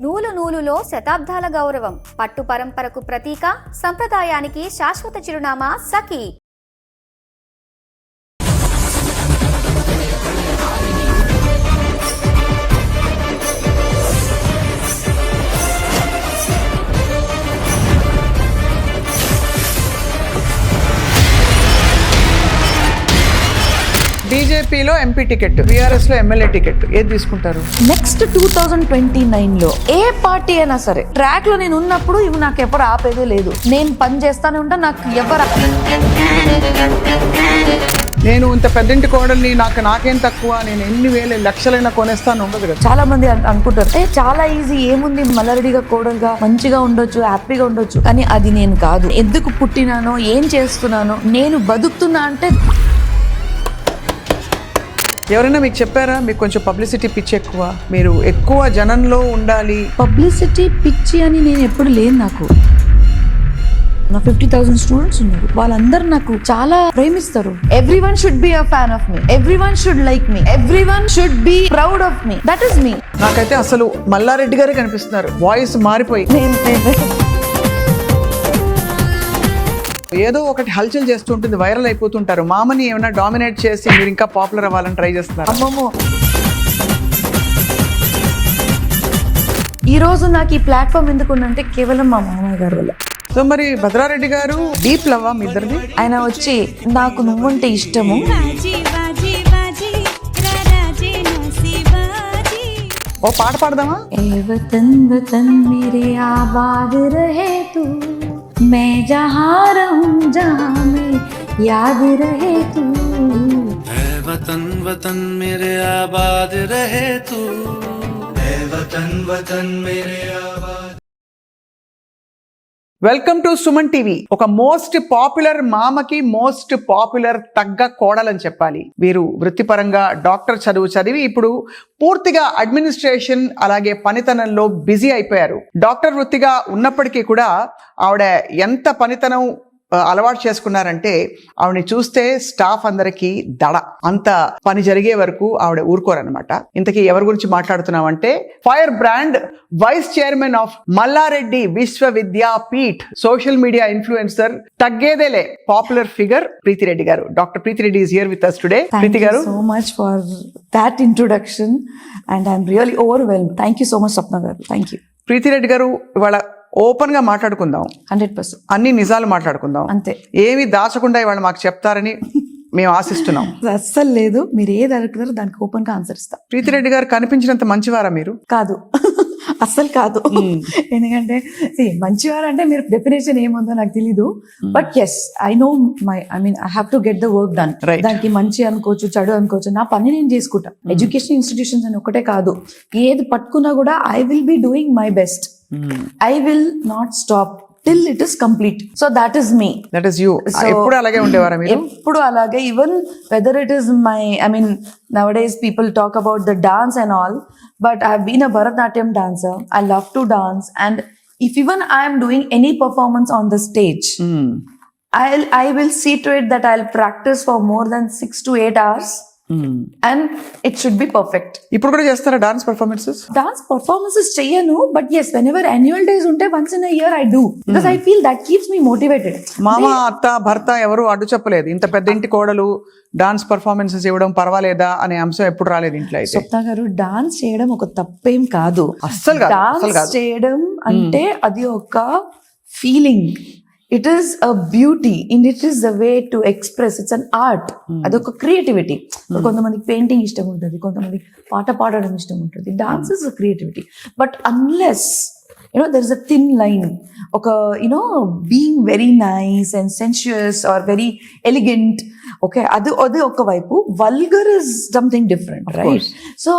నూలు నూలులో శతాబ్దాల గౌరవం, పట్టు పరంపరకు ప్రతీక, సంప్రదాయానికి శాశ్వత చిరునామా సఖీ. బీజేపీలో ఎంపీ టికెట్, బీఆర్ఎస్ లో ఎమ్మెల్యే టికెట్, ఏది తీసుకుంటారు? నెక్స్ట్ 2029లో ఏ పార్టీ అయినా సరే ట్రాక్ లో నేను ఉన్నప్పుడు ఇవి నాకు ఎవరు ఆపేదే లేదు. నేను పని చేస్తానే ఉంటా, నాకు ఎవరు నేను ఇంత పెద్దంటి కోడల్ని, నాకేం తక్కువ, నేను ఎన్ని వేల లక్షలైనా కొనేస్తాను ఉండదు కదా. చాలా మంది అనుకుంటారు చాలా ఈజీ, ఏముంది మల్లారెడ్డిగా కోడలుగా మంచిగా ఉండొచ్చు, హ్యాపీగా ఉండొచ్చు. కానీ అది నేను కాదు. ఎందుకు పుట్టినానో, ఏం చేస్తున్నానో, నేను బతుకుతున్నా అంటే. ఎవరైనా మీకు చెప్పారా మీకు కొంచెం పబ్లిసిటీ పిచ్చి ఎక్కువ, మీరు ఎక్కువ జనంలో ఉండాలి? పబ్లిసిటీ పిచ్చి అని నేను ఎప్పుడు లేను. నాకు నా 50,000 స్టూడెంట్స్ ఉన్నారు, వాళ్ళందరూ నాకు చాలా ప్రేమిస్తారు. Everyone should be a fan of me, everyone should like me, everyone should be proud of me. That is me. నాకైతే అసలు మల్లారెడ్డి గారే కనిపిస్తున్నారు, వాయిస్ మారిపోయి. ఏదో ఒకటి హల్చల్ చేస్తుంటుంది, వైరల్ అయిపోతుంటారు. మామని ఏమైనా డామినేట్ చేసి మీరు ఇంకా పాపులర్ అవ్వాలని ట్రై చేస్తున్నారు? అమ్మమ్మో, ఈ రోజు నాకు ఈ ప్లాట్ఫామ్ ఎందుకుందంటే కేవలం మా మామయ్య గారు వల్ల. సో మరి భద్రారెడ్డి గారు డీప్ లవ్ మీ ఇద్దరిది? ఆయన వచ్చి నాకు నువ్వుంటే ఇష్టము, ఓ పాట పాడదామా? ఏ వతన్ వతన్ మేరే ఆబాద్ రహే తూ, मैं जहाँ रहूं जहाँ में याद रहे तू, ऐ वतन वतन मेरे आबाद रहे तू, ऐ वतन वतन मेरे आबाद. Welcome to Suman TV. ఒక మోస్ట్ పాపులర్ మామకి మోస్ట్ పాపులర్ తగ్గ కోడలని చెప్పాలి. వీరు వృత్తిపరంగా డాక్టర్ చదువు చదివి ఇప్పుడు పూర్తిగా అడ్మినిస్ట్రేషన్ అలాగే పనితనంలో బిజీ అయిపోయారు. డాక్టర్ వృత్తిగా ఉన్నప్పటికీ కూడా ఆవిడ ఎంత పనితనం అలవాటు చేసుకున్నారంటే ఆవిడని చూస్తే స్టాఫ్ అందరికీ దడ. అంత పని జరిగే వరకు ఆవిడ ఊరుకోరనమాట. ఇంతకీ ఎవరి గురించి మాట్లాడుతున్నామంటే fire brand vice chairman of Malla Reddy Vishwavidyapeeth, social media influencer, తగ్గేదేలే popular figure Preethi Reddy garu. Doctor Preethi Reddy is here with us today. Preethi garu, so much for that introduction and I'm really overwhelmed. Thank you so much Sapna garu. Thank you. Preethi Reddy గారు, ఇవాళ open గా మాట్లాడుకుందాం, 100%. అన్ని నిజాలు మాట్లాడుకుందాం, అంతే. ఏమి దాచకుండా ఇవాళ మాకు చెప్తారని మేము ఆశిస్తున్నాం. అస్సలు లేదు, మీరు ఏది అడుగుతారో దానికి ఓపెన్ గా ఆన్సర్ ఇస్తా. ప్రీతిరెడ్డి గారు కనిపించినంత మంచివారా మీరు? కాదు, అస్సలు కాదు. ఎందుకంటే మంచివారు అంటే మీరు డెఫినేషన్ ఏముందో నాకు తెలీదు. But yes, I know I have to get the work done. దానికి మంచి అనుకోవచ్చు, చెడు అనుకోవచ్చు, నా పని నేను చేసుకుంటా. ఎడ్యుకేషన్ ఇన్స్టిట్యూషన్స్ అని ఒకటే కాదు, ఏది పట్టుకున్నా కూడా I will be doing my best. I will not stop till it is complete. So that is me. That is you. ఎప్పుడు అలాగే ఉండేవారా మీరు? ఎప్పుడు అలాగే. Even whether it is nowadays people talk about the dance and all, but I have been a Bharatanatyam dancer. I love to dance, and if even I am doing any performance on the stage, I will see to it that I'll practice for more than 6 to 8 hours. And it should be perfect. ఇప్పుడు కూడా చేస్తారా dance performances? చెయ్యను, but yes, whenever annual days ఉంటే once in a year I do, because I feel that keeps me motivated. మామ, అత్త, భర్త ఎవరు అడ్డు చెప్పలేదు, ఇంత పెద్ద ఇంటి కోడలు డాన్స్ పర్ఫార్మెన్సెస్ ఇవ్వడం పర్వాలేదా అనే అంశం ఎప్పుడు రాలేదు ఇంట్లో? అయితే స్వప్న గారు, డాన్స్ చేయడం ఒక తప్పేం కాదు. అస్సలు కాదు. డాన్స్ చేయడం అంటే అది ఒక feeling. It is a beauty and it is the way to express. It's an art. అదొక క్రియేటివిటీ. కొంతమందికి పెయింటింగ్ ఇష్టం ఉంటుంది, కొంతమందికి పాట పాడడం ఇష్టం ఉంటుంది. Dance is a creativity. But unless there is a thin line, being very nice and sensuous or very elegant, okay, adi oka vaipu, vulgar is something different, right? So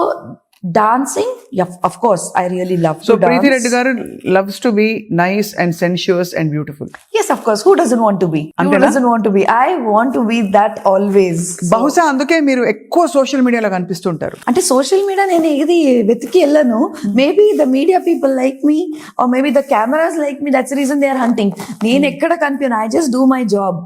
dancing, yeah, of course, I really love to dance. So Preeti Reddy garu loves to be nice and sensuous and beautiful. Yes, of course. Who doesn't want to be? Who doesn't want to be? I want to be that always. బహుశా అందుకే మీరు ఎక్కువ social మీడియాలో కనిపిస్తుంటారు. అంటే social media నేను ఏది వెతికి వెళ్ళను. Maybe the media people like me, or maybe the cameras like me. That's reason they are hunting. నేను ఎక్కడ కనిపించను. I just do my job.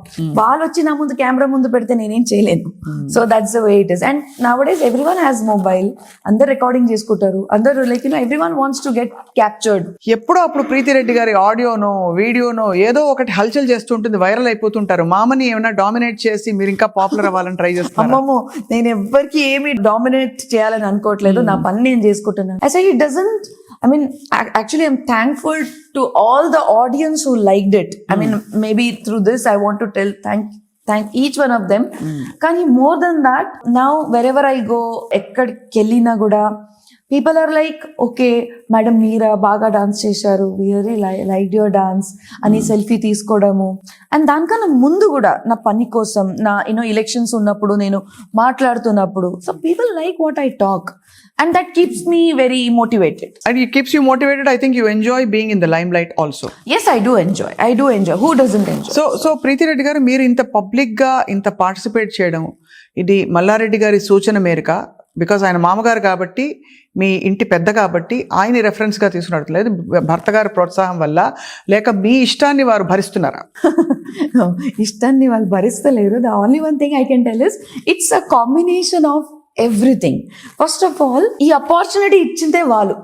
వాళ్ళు వచ్చి నా ముందు కెమెరా ముందు పెడితే నేనేం చేయలేను. So that's the way it is. And nowadays everyone has mobile. అందరు రికార్డింగ్ చేసుకుంటారు, అందరూ like everyone wants to get captured. ఎప్పుడో అప్పుడు ప్రీతి రెడ్డి గారి ఆడియోనో వీడియోనో ఏదో ఒకటి హల్చల్ చేస్తుంటుంది, వైరల్ అయిపోతుంటారు. మామని ఏమైనా డామినేట్ చేసి మీరు ఇంకా పాపులర్ అవ్వాలని ట్రై చేస్తారు? అమ్మమ్మో, నేను ఎవ్వరికి ఏమి డామినేట్ చేయాలని అనుకోవట్లేదు, నా పని నేను చేసుకుంటున్నాను. I say it doesn't, I mean, actually I'm thankful to all the audience who liked it. I mean, maybe through this I want to thank each one of them. కానీ more than that, now wherever I go, ఎక్కడికి వెళ్ళినా కూడా people are like, okay madam మీరా బాగా dance చేశారు, really like your dance అని selfie తీసుకోవడము. And దానికన్నా ముందు కూడా నా పని కోసం, నా ఎలక్షన్స్ ఉన్నప్పుడు నేను మాట్లాడుతున్నప్పుడు, so people like what I talk and that keeps me very motivated. And it keeps you motivated. I think you enjoy being in the limelight also. Yes, I do enjoy. Who doesn't enjoy? So Preethi Reddy garu, మీరు ఇంత public గా ఇంత participate చేయడం, ఇది మల్లారెడ్డి గారి సూచన మేరక? Because ఆయన మామగారు కాబట్టి, మీ ఇంటి పెద్ద కాబట్టి ఆయన రెఫరెన్స్ గా తీసుకున్నట్టు లేదు, భర్త గారి ప్రోత్సాహం వల్ల, లేక మీ ఇష్టాన్ని వారు భరిస్తున్నారా? ఇష్టాన్ని వాళ్ళు భరిస్తలేరు. The only one thing I can tell is it's a combination of everything. First of all ఈ ఆపర్చునిటీ ఇచ్చిందే వాళ్ళు.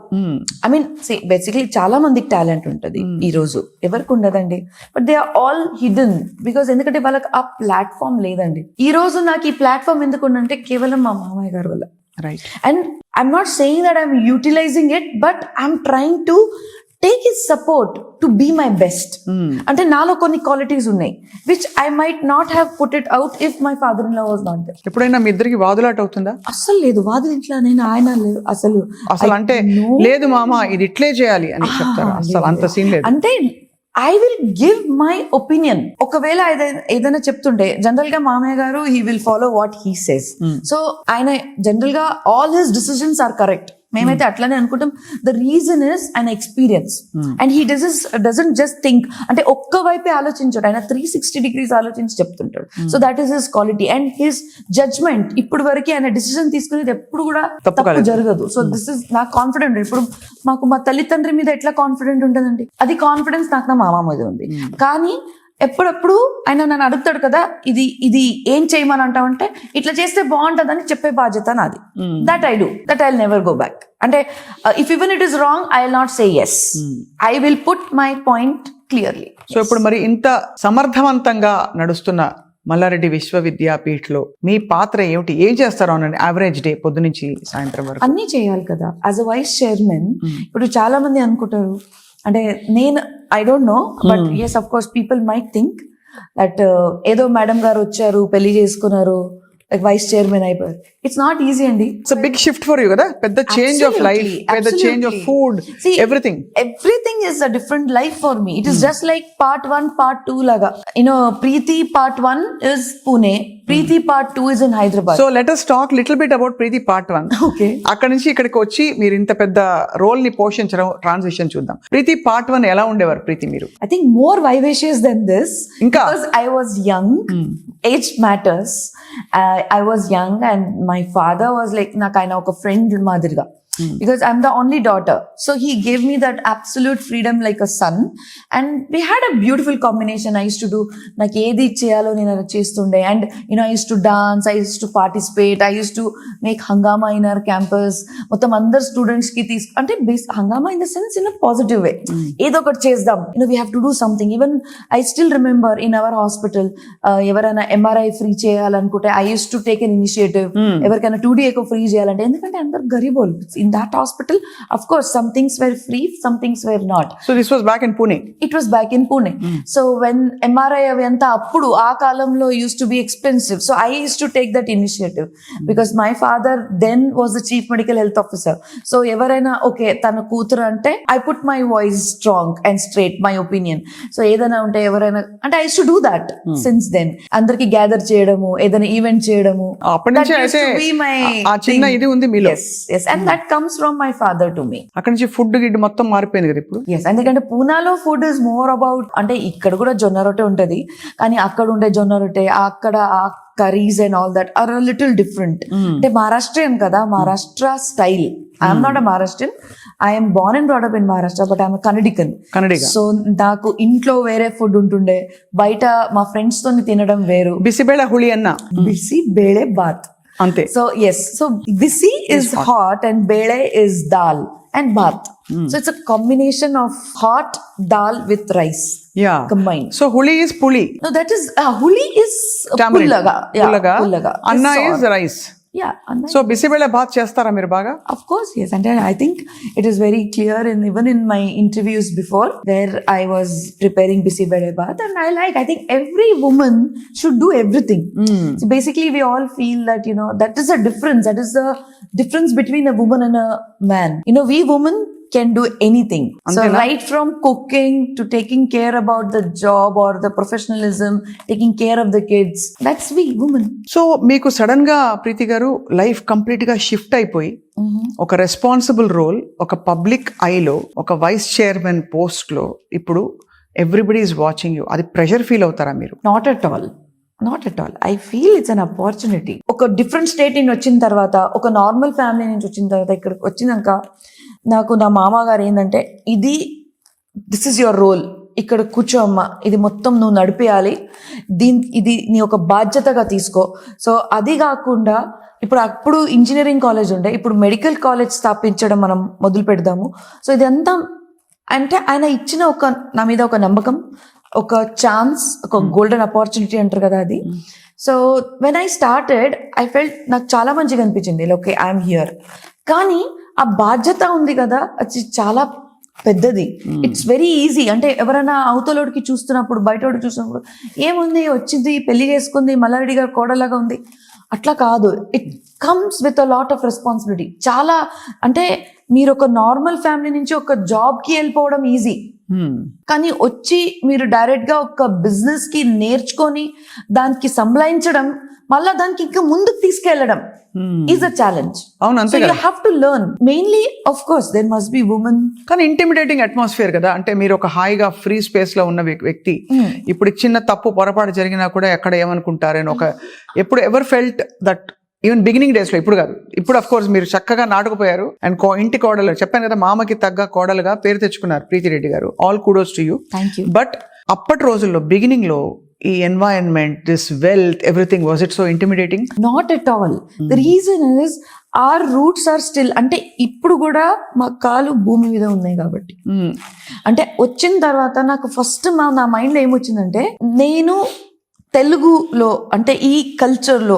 ఐ మీన్ బేసిక్లీ చాలా మందికి టాలెంట్ ఉంటుంది ఈ రోజు, ఎవరికి ఉండదండి. But they are all hidden because ఎందుకంటే వాళ్ళకి ఆ ప్లాట్ఫామ్ లేదండి. ఈ రోజు నాకు ఈ ప్లాట్ఫామ్ ఎందుకు ఉందంటే కేవలం మా మామయ్య గారి వల్ల. Right. And I'm not saying that I'm utilising it, but I'm trying to take his support to be my best. అంటే నాలో కొన్ని క్వాలిటీస్ ఉన్నాయి which I might not have put it out if my father in law was not there. ఎప్పుడైనా మీ ఇద్దరికి వాదులాట అవుతుందా? అస్సలు లేదు. వాదులు ఇంట్లో నేను ఆయన లేదు అసలు. అంటే లేదు మామ ఇది ఇట్లే చేయాలి అని చెప్తారు, అసలు అంత సీన్ లేదు. అంటే I will give my opinion. ఒకవేళ ఏదైనా చెప్తుంటే జనరల్ గా మామయ్య గారు he will follow what he says. So ఆయన జనరల్ గా all his decisions are correct. మేమైతే అట్లానే అనుకుంటాం. ద రీజన్ ఇస్ ఆయన experience and he doesn't just think, అంటే ఒక్క వైపే ఆలోచించాడు, ఆయన 360 degrees ఆలోచించి చెప్తుంటాడు. So that is his quality and his judgment. ఇప్పుడు వరకు ఆయన డిసిజన్ తీసుకునేది ఎప్పుడు కూడా తప్పు జరగదు. సో దిస్ ఇస్ నాకు కాన్ఫిడెంట్. ఇప్పుడు మాకు మా తల్లిదండ్రి మీద ఎట్లా కాన్ఫిడెంట్ ఉంటుందండి, అది కాన్ఫిడెన్స్ నాకు నా మామ మీద ఉంది. కానీ ఎప్పుడప్పుడు ఆయన నన్ను అడుగుతాడు కదా, ఇది ఏం చేయమని అంటావంటే ఇట్లా చేస్తే బాగుంటుందని చెప్పే బాధ్యత నాది. That I do, that I will never go back. అంటే if even it is wrong I will not say yes, I will put my point clearly. So ఇప్పుడు మరి ఇంత సమర్థవంతంగా నడుస్తున్న మల్లారెడ్డి విశ్వవిద్యాపీఠలో మీ పాత్ర ఏమిటి? ఏం చేస్తారు అనండి యావరేజ్ డే పొద్దు నుంచి సాయంత్రం వరకు? అన్నీ చేయాలి కదా. యాజ్ అ వైస్ చైర్మన్ ఇప్పుడు చాలా మంది అనుకుంటారు, అంటే నేను I don't know, but yes of course people might think that ఏదో మేడం గారు వచ్చారు, పెళ్లి చేసుకున్నారు, వైస్ చైర్మన్ అయిపోయారు. ఇట్స్ నాట్ ఈజీ అండి. It's big shift for you కదా, పెద్ద చేంజ్ ఆఫ్ లైఫ్, పెద్ద change of food, everything is a different life for me. It is just like part 1 part 2 లాగా. Preeti part 1 is Pune, Preeti part 2 is in Hyderabad. So let us talk little bit about Preeti part 1. Okay. అక్కడ నుంచి ఇక్కడికి వచ్చి మీరు ఇంత పెద్ద role ని పోషించడం, ట్రాన్సిషన్ చూద్దాం. ప్రీతి part 1 ఎలా ఉండేవారు ప్రీతి మీరు? I think more vivacious than this. ఇంకా? Because I was young. Age matters. I was young and my father was like నాకు ఆయన ఒక ఫ్రెండ్ మాదిరిగా. Because I'm the only daughter, so he gave me that absolute freedom like a son, and we had a beautiful combination. I used to do నాకు ఏది చేయాలో నేను అది చేస్తుండే, and I used to dance, I used to participate, I used to make hangama in our campus. మొత్తం అందరు students కి అంటే hangama in the sense in a positive way. ఏదో ఒకటి చేద్దాం, we have to do something. Even I still remember in our hospital ఎవరైనా MRI free చేయాలనుకుంటే I used to take an initiative. ఎవరికైనా 2D echo ఫ్రీ చేయాలంటే, ఎందుకంటే అందరు గరీబోలు. In that hospital, of course, some things were free, some things were not. So this was back in Pune? It was back in Pune. So when MRI avanta appudu aa kalamlo used to be expensive. So I used to take that initiative because my father then was the chief medical health officer. So evaraina okay tana kooturu ante I put my voice strong and straight, my opinion. So edaina unte evaraina ante I used to do that since then. Andarki gather cheyadamu, edaina event cheyadamu. Appadi nunchi aithe aa chinna idi undi meelo. Yes, and that comes from my father to me. అక్కడ నుంచి food గిడ్ మొత్తం మారిపోయింది కదా ఇప్పుడు. Yes, ఎందుకంటే పూనాలో food is more about, అంటే ఇక్కడ కూడా జొన్న రొట్టె ఉంటది, కానీ అక్కడ ఉండే జొన్న రొట్టె, అక్కడ ఆ curries and all that are little different. అంటే మహారాష్ట్రియన్ కదా, Maharashtra style. I'm not a Maharashtrian, I'm born and brought up in Maharashtra, but I'm Kannadigan. So నాకు ఇంట్లో వేరే ఫుడ్ ఉంటుండే, బయట మా ఫ్రెండ్స్ తోని తినడం వేరు. బిసిబేళ హుళి అన్న, బిసి బేళే బాత్. అంతే. So yes, so bisi is hot and bele is dal and bhat. So it's a combination of hot dal with rice yeah combined. So huli is puli, No, that is huli is Tamarind. pullaga. Yeah, పుల్లగా, pullaga. అన్న It's is sour. Rice. Yeah, anna. So bisibele bath చేస్తారా మీరు బాగా? Of course, yes. And then I think it is very clear even in my interviews before where I was preparing bisi bele bath, and I think every woman should do everything. So basically we all feel that, that is a difference. That is the difference between a woman and a man. We women can do anything. So Antena? right from cooking to taking care about the job or the professionalism, taking care of the kids, that's we women. So మీకు sudden గా ప్రీతి గారు life complete గా shift అయిపోయి ఒక responsible role, ఒక public ఐలో, ఒక vice chairman post లో ఇప్పుడు ఎవ్రీబడి ఈజ్ వాచింగ్ యూ. అది ప్రెషర్ ఫీల్ అవుతారా మీరు? Not at all. Not at all. I feel it's an opportunity. ఒక డిఫరెంట్ స్టేట్ నుంచి వచ్చిన తర్వాత, ఒక నార్మల్ ఫ్యామిలీ నుంచి వచ్చిన తర్వాత ఇక్కడికి వచ్చినాక నాకు నా మామగారు ఏంటంటే, దిస్ ఇస్ యువర్ రోల్, ఇక్కడ కూర్చో అమ్మా, ఇది మొత్తం నువ్వు నడిపేయాలి, ఇది నీ ఒక బాధ్యతగా తీసుకో. సో అది కాకుండా అప్పుడు ఇంజనీరింగ్ కాలేజ్ ఉండే, ఇప్పుడు మెడికల్ కాలేజ్ స్థాపించడం మనం మొదలు పెడదాము. సో ఇదంతా అంటే ఆయన ఇచ్చిన నా మీద ఒక నమ్మకం, ఒక ఛాన్స్, ఒక గోల్డెన్ ఆపర్చునిటీ అంటారు కదా అది. So when I started I felt, నాకు చాలా మంచిగా అనిపించింది, ఓకే ఐఎమ్ హియర్. కానీ ఆ బాధ్యత ఉంది కదా, అది చాలా పెద్దది. It's very easy. అంటే ఎవరైనా అవతలోడికి చూస్తున్నప్పుడు, బయటోడికి చూస్తున్నప్పుడు ఏముంది, వచ్చింది, పెళ్లి చేసుకుంది, మల్లారెడ్డి గారు కోడలాగా ఉంది, అట్లా కాదు. It comes with a lot of responsibility. చాలా అంటే మీరు ఒక నార్మల్ ఫ్యామిలీ నుంచి ఒక జాబ్కి వెళ్ళిపోవడం ఈజీ, కానీ వచ్చి మీరు డైరెక్ట్ గా ఒక బిజినెస్ కి నేర్చుకొని దానికి సంభాయించడం, మళ్ళా దానికి ఇంకా ముందుకు తీసుకెళ్లడం ఈజ్ అ ఛాలెంజ్. అవును, అంతే you have to learn. Mainly of course there must be women. కానీ ఇంటిమిడేటింగ్ అట్మాస్ఫియర్ కదా. అంటే మీరు ఒక హాయిగా ఫ్రీ స్పేస్ లో ఉన్న వ్యక్తి, ఇప్పుడు చిన్న తప్పు పొరపాటు జరిగినా కూడా ఎక్కడ ఏమనుకుంటారని ఒక ఎప్పుడు ever felt that? Even beginning days లో, ఇప్పుడు కాదు, ఇప్పుడు అఫ్ కోర్స్ మీరు చక్కగా నాటుకుపోయారు. అండ్ ఇంటి కోడలు, చెప్పాను కదా, మామకి తగ్గ కోడలుగా పేరు తెచ్చుకున్నారు ప్రీతి రెడ్డి గారు. All kudos to you. Thank you. But అప్పటి రోజుల్లో బిగినింగ్ లో ఈ environment, this wealth, everything, was it so intimidating? Not at all. The reason is our roots are still, అంటే ఇప్పుడు కూడా మా కాలు భూమి మీద ఉన్నాయి కాబట్టి. అంటే వచ్చిన తర్వాత నాకు ఫస్ట్ నా మైండ్ ఏమొచ్చిందంటే, నేను తెలుగులో అంటే ఈ కల్చర్లో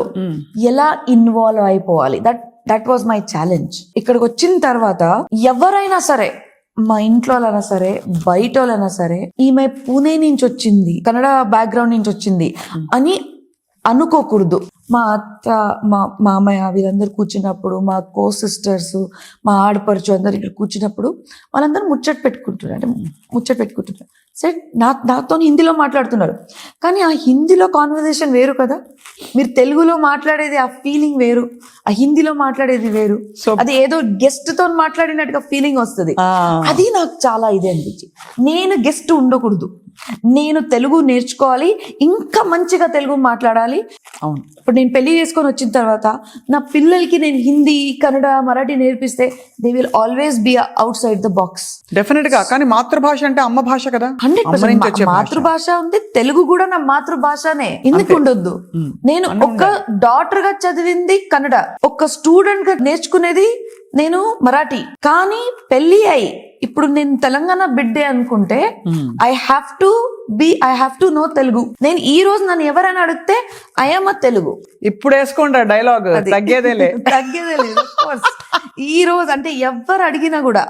ఎలా ఇన్వాల్వ్ అయిపోవాలి, దట్ వాజ్ మై ఛాలెంజ్. ఇక్కడికి వచ్చిన తర్వాత ఎవరైనా సరే, మా ఇంట్లో వాళ్ళైనా సరే, బయట వాళ్ళైనా సరే, ఈమె పూణే నుంచి వచ్చింది, కన్నడ బ్యాక్గ్రౌండ్ నుంచి వచ్చింది అని అనుకోకూడదు. మా అత్త, మా మామయ్య వీళ్ళందరూ కూర్చున్నప్పుడు, మా కో సిస్టర్స్, మా ఆడపడుచు అందరు ఇక్కడ కూర్చున్నప్పుడు వాళ్ళందరూ ముచ్చట పెట్టుకుంటున్నారు. సరే, నాతో హిందీలో మాట్లాడుతున్నారు, కానీ ఆ హిందీలో కాన్వర్జేషన్ వేరు కదా, మీరు తెలుగులో మాట్లాడేది ఆ ఫీలింగ్ వేరు, ఆ హిందీలో మాట్లాడేది వేరు. అది ఏదో గెస్ట్ తో మాట్లాడినట్టుగా ఫీలింగ్ వస్తుంది. అది నాకు చాలా ఇదే అనిపించి, నేను గెస్ట్ ఉండకూడదు, నేను తెలుగు నేర్చుకోవాలి, ఇంకా మంచిగా తెలుగు మాట్లాడాలి. అవును, ఇప్పుడు నేను పెళ్లి చేసుకొని వచ్చిన తర్వాత నా పిల్లలకి నేను హిందీ, కన్నడ, మరాఠీ నేర్పిస్తే they will always be out side the box. Definite గా. కానీ మాతృభాష అంటే అమ్మ భాష కదా, 100% మాతృభాష ఉంది, తెలుగు కూడా నా మాతృభాషనే, ఎందుకు ఉండొద్దు? నేను ఒక డాక్టర్ గా చదివింది కన్నడ, ఒక స్టూడెంట్ గా నేర్చుకునేది నేను మరాఠీ. కానీ పెళ్లి అయి ఇప్పుడు నేను తెలంగాణ బిడ్డే అనుకుంటే I have to know Telugu. నేను ఈ రోజు నన్ను ఎవరైనా అడిగితే ఐఎమ్ తెలుగు. ఇప్పుడు వేసుకోండి డైలాగ్, తగ్గేదేలే. ఈ రోజు అంటే ఎవరు అడిగినా కూడా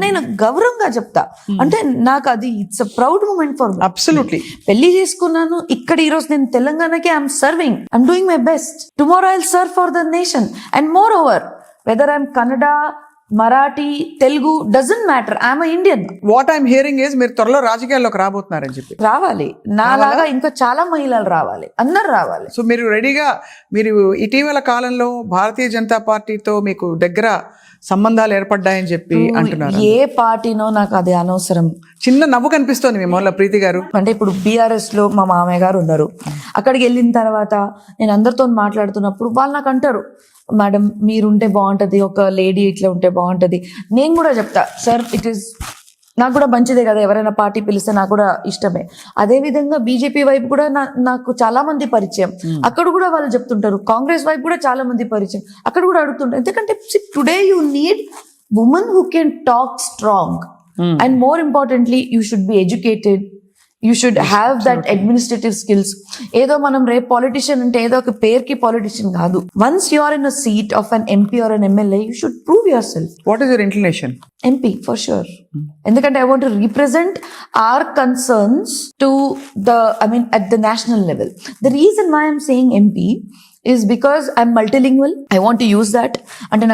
నేను గౌరవంగా చెప్తా. అంటే నాకు అది it's a proud moment for me. Absolutely. పెళ్లి చేసుకున్నాను ఇక్కడ, ఈ రోజు నేను తెలంగాణకి I'm serving, I'm doing my best. Tomorrow I will serve for the nation. And moreover, whether I'm Kannada, Marathi, Telugu, doesn't matter, I'm Indian. What I'm hearing is మీరు త్వరలో రాజకీయాల్లోకి రాబోతున్నారని చెప్పి. రావాలి, నాలాగా ఇంకా చాలా మహిళలు రావాలి, అందరు రావాలి. సో మీరు రెడీగా, మీరు ఇటీవల కాలంలో భారతీయ జనతా పార్టీతో మీకు దగ్గర సంబంధాలు ఏర్పడ్డాయని చెప్పి అంటున్నారు. ఏ పార్టీనో నాకు అది అనవసరం. చిన్న నవ్వు కనిపిస్తోంది మీ మొదల ప్రీతి గారు. అంటే ఇప్పుడు బీఆర్ఎస్ లో మా మామయ్య గారు ఉన్నారు, అక్కడికి వెళ్ళిన తర్వాత నేను అందరితో మాట్లాడుతున్నప్పుడు వాళ్ళు నాకు అంటారు, మేడం మీరుంటే బాగుంటది, ఒక లేడీ ఇట్లా ఉంటే బాగుంటది. నేను కూడా చెప్తా, సార్ ఇట్ ఈస్ నాకు కూడా మంచిదే కదా, ఎవరైనా పార్టీ పిలిస్తే నాకు కూడా ఇష్టమే. అదే విధంగా బీజేపీ వైపు కూడా నాకు చాలా మంది పరిచయం, అక్కడ కూడా వాళ్ళు చెప్తుంటారు. కాంగ్రెస్ వైపు కూడా చాలా మంది పరిచయం, అక్కడ కూడా అడుగుతుంటారు. ఎందుకంటే today you need women who can talk strong, and more importantly you should be educated, you should have that administrative skills. ఏదో మనం రేపు politician అంటే ఏదో ఒక పేరుకి politician కాదు. Once you are in a seat of an MP or an MLA, you should prove yourself. What is your inclination? MP for sure. ఎందుకంటే I want to represent our concerns to at the national level. The reason why I'm saying MP is because I'm multilingual. I want to use that. And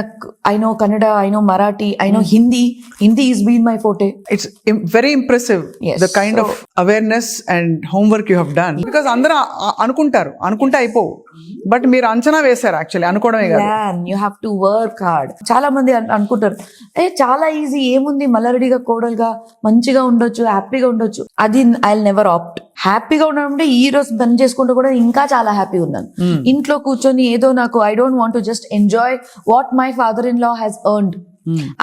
I know Kannada, I know Marathi, I know Hindi. Hindi has been my forte. It's very impressive. Yes. The kind of awareness and homework you have done. Because అందరూ అనుకుంటే అయిపోవు, but మీరు అంచనా వేశారు. Actually అనుకోవడమే కాదు, You have to work hard. చాలా మంది అనుకుంటారు చాలా ఈజీ, ఏముంది మల్లారెడ్డిగా కోడలుగా మంచిగా ఉండొచ్చు, హ్యాపీగా ఉండొచ్చు. అది ఐ నెవర్ ఆప్ట్. హ్యాపీగా ఉండడం అంటే ఈ రోజు బంద్ చేసుకుంటూ కూడా ఇంకా చాలా హ్యాపీగా ఉన్నాను. ఇంట్లో కూర్చొని ఏదో నాకు I don't want to just enjoy what my father in law has earned.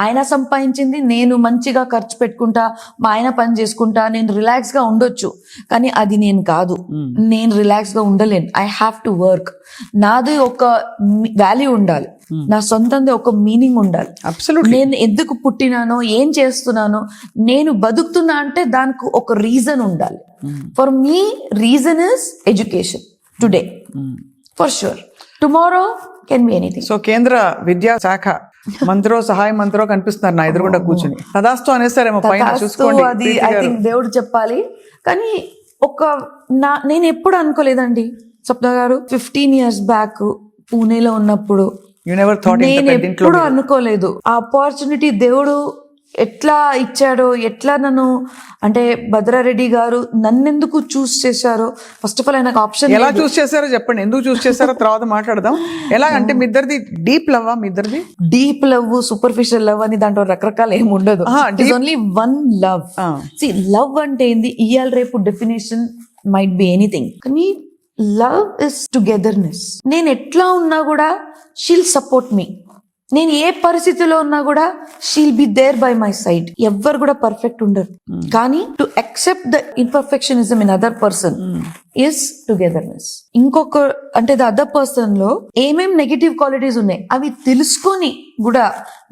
ఆయన సంపాదించింది నేను మంచిగా ఖర్చు పెట్టుకుంటా, మా ఆయన పని చేసుకుంటా, నేను రిలాక్స్ గా ఉండొచ్చు. కానీ అది నేను కాదు, నేను రిలాక్స్ గా ఉండలేను. I have to work. నాది ఒక వాల్యూ ఉండాలి, నా సొంతంది ఒక మీనింగ్ ఉండాలి. నేను ఎందుకు పుట్టినానో, ఏం చేస్తున్నానో, నేను బతుకుతున్నా అంటే దానికి ఒక రీజన్ ఉండాలి. For me reason is education today for sure. Tomorrow can be anything. So కేంద్ర విద్యా శాఖ మంత్రో సహాయ మంత్రో కనిపిస్తున్నారు నా ఎదురుగుండా కూర్చుని. తదాస్తు అనేసారేమో పైన చూసుకోండి. అది ఐ థింక్ దేవుడు చెప్పాలి. కానీ నేను ఎప్పుడు అనుకోలేదండి స్వప్న గారు, 15 years బ్యాక్ పూణేలో ఉన్నప్పుడు నేను ఎప్పుడు అనుకోలేదు ఆ ఆపర్చునిటీ దేవుడు ఎట్లా ఇచ్చాడో, ఎట్లా నన్ను అంటే భద్రారెడ్డి గారు నన్నెందుకు చూస్ చేశారో. ఫస్ట్ ఆఫ్ ఆల్ ఆయనకు ఆప్షన్ ఎలా చూస్ చేశారో చెప్పండి, ఎందుకు చూస్ చేశారో తర్వాత మాట్లాడదాం. ఎలా అంటే మీ ఇద్దరిది డీప్ లవ్, మీ ఇద్దరిది డీప్ లవ్, సూపర్ఫిషియల్ లవ్ అని దాంట్లో రకరకాల ఏమి ఉండదు. It's only one love. C love అంటే ఏంది, ఇయాల రేపు డెఫినేషన్ మైట్ బి ఎనీథింగ్, కానీ లవ్ ఇస్ టుగెదర్నెస్. నేను ఎట్లా ఉన్నా కూడా షీల్ సపోర్ట్ మీ. నేను ఏ పరిస్థితిలో ఉన్నా కూడా she'll be there by my side. ఎవ్వరు కూడా పర్ఫెక్ట్ ఉండరు, కానీ to accept the imperfectionism in other person is togetherness. ఇంకొక అంటే ద అదర్ పర్సన్ లో ఏమేం నెగటివ్ క్వాలిటీస్ ఉన్నాయి అవి తెలుసుకొని కూడా